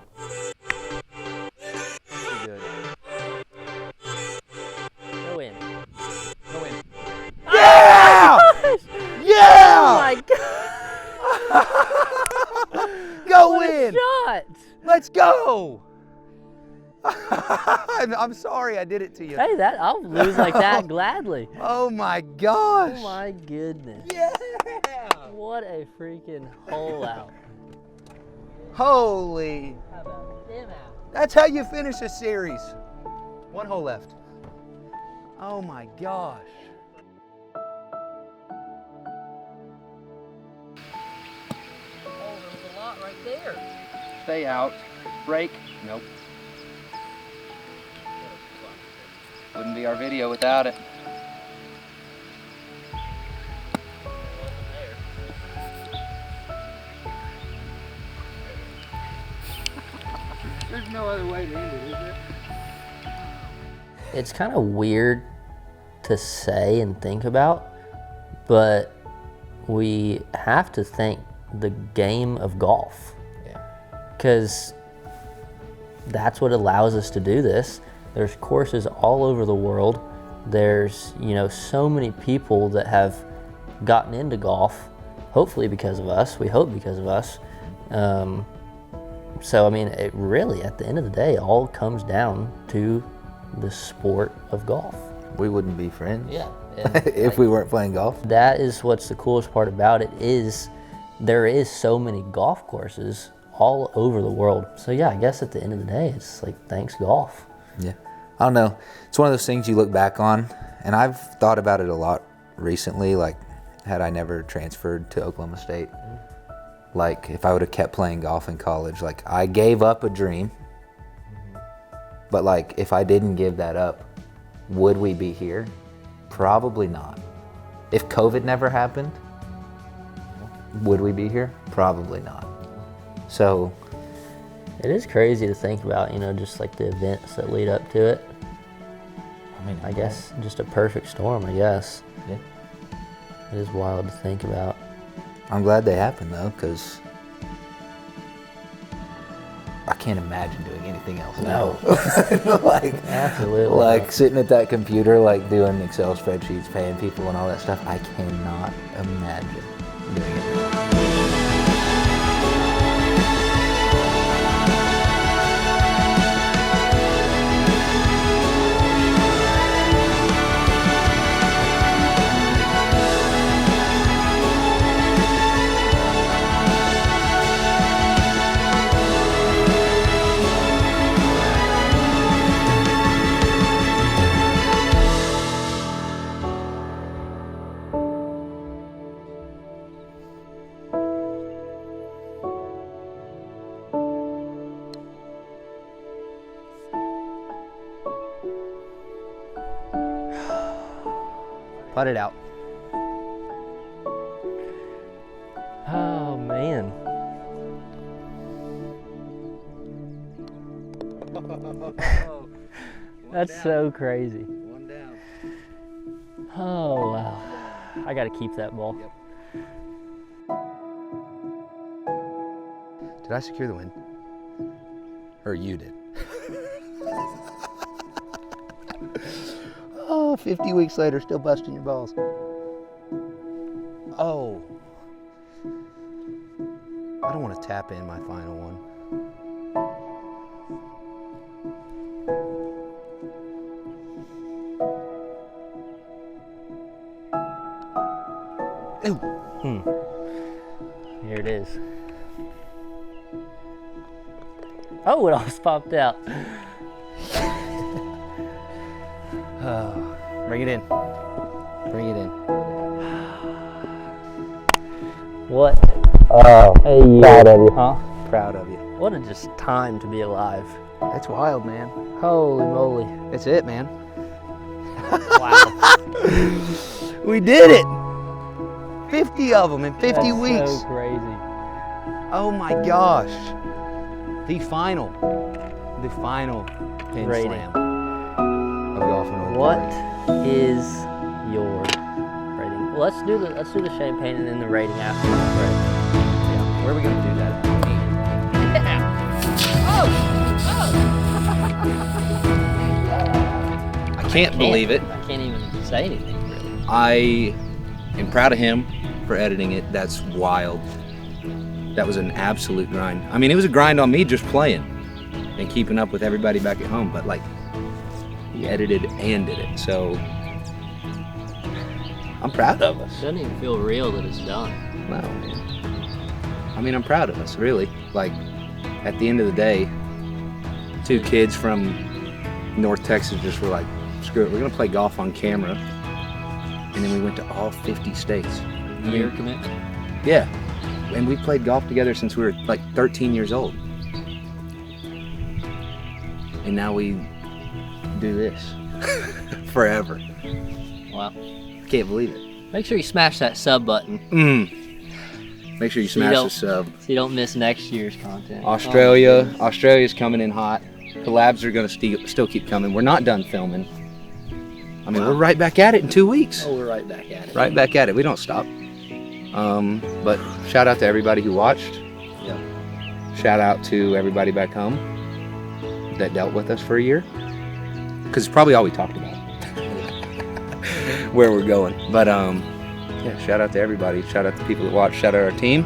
[SPEAKER 2] Go in. Go in.
[SPEAKER 6] Yeah! Yeah!
[SPEAKER 2] Oh my God!
[SPEAKER 6] Go
[SPEAKER 2] What a
[SPEAKER 6] in!
[SPEAKER 2] shot!
[SPEAKER 6] Let's go! I'm sorry I did it to you.
[SPEAKER 2] Hey, I'll lose like that gladly.
[SPEAKER 6] Oh my gosh!
[SPEAKER 2] Oh my goodness.
[SPEAKER 6] Yeah!
[SPEAKER 2] What a freaking hole out.
[SPEAKER 6] Holy!
[SPEAKER 2] How about them out?
[SPEAKER 6] That's how you finish a series. One hole left. Oh my gosh.
[SPEAKER 2] Oh, there's a lot right there.
[SPEAKER 6] Stay out. Break. Nope. Wouldn't be our video without it. There's no other way to end it, is there?
[SPEAKER 2] It's kind of weird to say and think about, but we have to thank the game of golf. Because that's what allows us to do this. There's courses all over the world. There's, you know, so many people that have gotten into golf, hopefully because of us. We hope because of us. So, I mean, it really, at the end of the day, all comes down to the sport of golf.
[SPEAKER 3] We wouldn't be friends.
[SPEAKER 2] Yeah.
[SPEAKER 3] If we weren't playing golf.
[SPEAKER 2] That is what's the coolest part about it, is there is so many golf courses all over the world. So yeah, I guess at the end of the day, it's like, thanks golf.
[SPEAKER 3] Yeah, I don't know. It's one of those things you look back on, and I've thought about it a lot recently, like had I never transferred to Oklahoma State, like if I would have kept playing golf in college, like I gave up a dream, but like if I didn't give that up, would we be here? Probably not. If COVID never happened, would we be here? Probably not. So
[SPEAKER 2] it is crazy to think about, you know, just like the events that lead up to it. I mean, I guess just a perfect storm, I guess.
[SPEAKER 3] Yeah.
[SPEAKER 2] It is wild to think about.
[SPEAKER 3] I'm glad they happened though, because I can't imagine doing anything else now.
[SPEAKER 2] No.
[SPEAKER 3] Like,
[SPEAKER 2] absolutely.
[SPEAKER 3] Like sitting at that computer, like doing Excel spreadsheets, paying people and all that stuff. I cannot imagine doing it now. Putt it out.
[SPEAKER 2] Oh man. That's so crazy.
[SPEAKER 3] One down.
[SPEAKER 2] Oh wow. I gotta keep that ball.
[SPEAKER 3] Yep. Did I secure the win? Or you did? Oh, 50 weeks later, still busting your balls. Oh. I don't want to tap in my final one.
[SPEAKER 2] Ooh. Here it is. Oh, it almost popped out.
[SPEAKER 3] Oh, bring it in. Bring it in.
[SPEAKER 2] What?
[SPEAKER 3] Oh,
[SPEAKER 2] proud of you, huh?
[SPEAKER 3] Proud of you.
[SPEAKER 2] What a just time to be alive.
[SPEAKER 3] That's wild, man.
[SPEAKER 2] Holy moly.
[SPEAKER 3] That's it, man.
[SPEAKER 2] Wow.
[SPEAKER 3] We did it. 50 of them in 50
[SPEAKER 2] That's
[SPEAKER 3] weeks.
[SPEAKER 2] So crazy.
[SPEAKER 3] Oh my gosh. The final pin
[SPEAKER 2] Rating.
[SPEAKER 3] slam of Golf and Old
[SPEAKER 2] What
[SPEAKER 3] Glory.
[SPEAKER 2] is your rating? Well, let's do the champagne and then the rating after. Right?
[SPEAKER 3] Yeah. Where are we gonna do that? I can't believe it.
[SPEAKER 2] I can't even say anything really.
[SPEAKER 3] I am proud of him for editing it. That's wild. That was an absolute grind. I mean, it was a grind on me just playing and keeping up with everybody back at home, but like, he edited and did it, so I'm proud of us.
[SPEAKER 2] It doesn't even feel real that it's done.
[SPEAKER 3] No, man. I mean, I'm proud of us, really. Like, at the end of the day, 2 kids from North Texas just were like, screw it, we're gonna play golf on camera. And then we went to all 50 states.
[SPEAKER 2] Year commitment?
[SPEAKER 3] Yeah. And we played golf together since we were like 13 years old. And now we do this forever.
[SPEAKER 2] Wow.
[SPEAKER 3] Can't believe it.
[SPEAKER 2] Make sure you smash that sub button.
[SPEAKER 3] Make sure you smash the sub.
[SPEAKER 2] So you don't miss next year's content.
[SPEAKER 3] Australia's coming in hot. Collabs are gonna still keep coming. We're not done filming. I mean, we're right back at it in 2 weeks.
[SPEAKER 2] Oh, we're right back at it.
[SPEAKER 3] Right back at it. We don't stop. But shout out to everybody who watched.
[SPEAKER 2] Yeah.
[SPEAKER 3] Shout out to everybody back home that dealt with us for a year. Because it's probably all we talked about. Where we're going. But yeah, shout out to everybody. Shout out to people that watched. Shout out our team.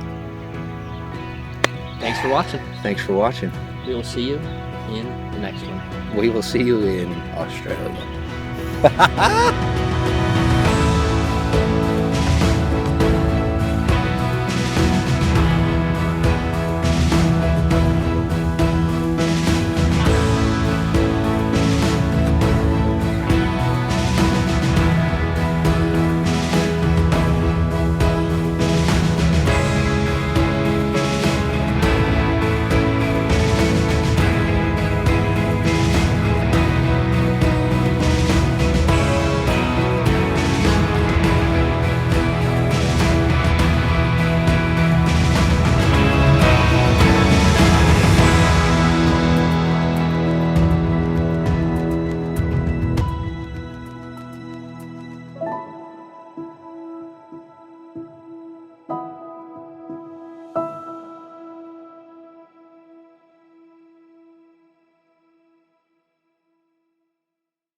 [SPEAKER 2] Thanks for watching.
[SPEAKER 3] Thanks for watching.
[SPEAKER 2] We will see you in the next one.
[SPEAKER 3] We will see you in Australia.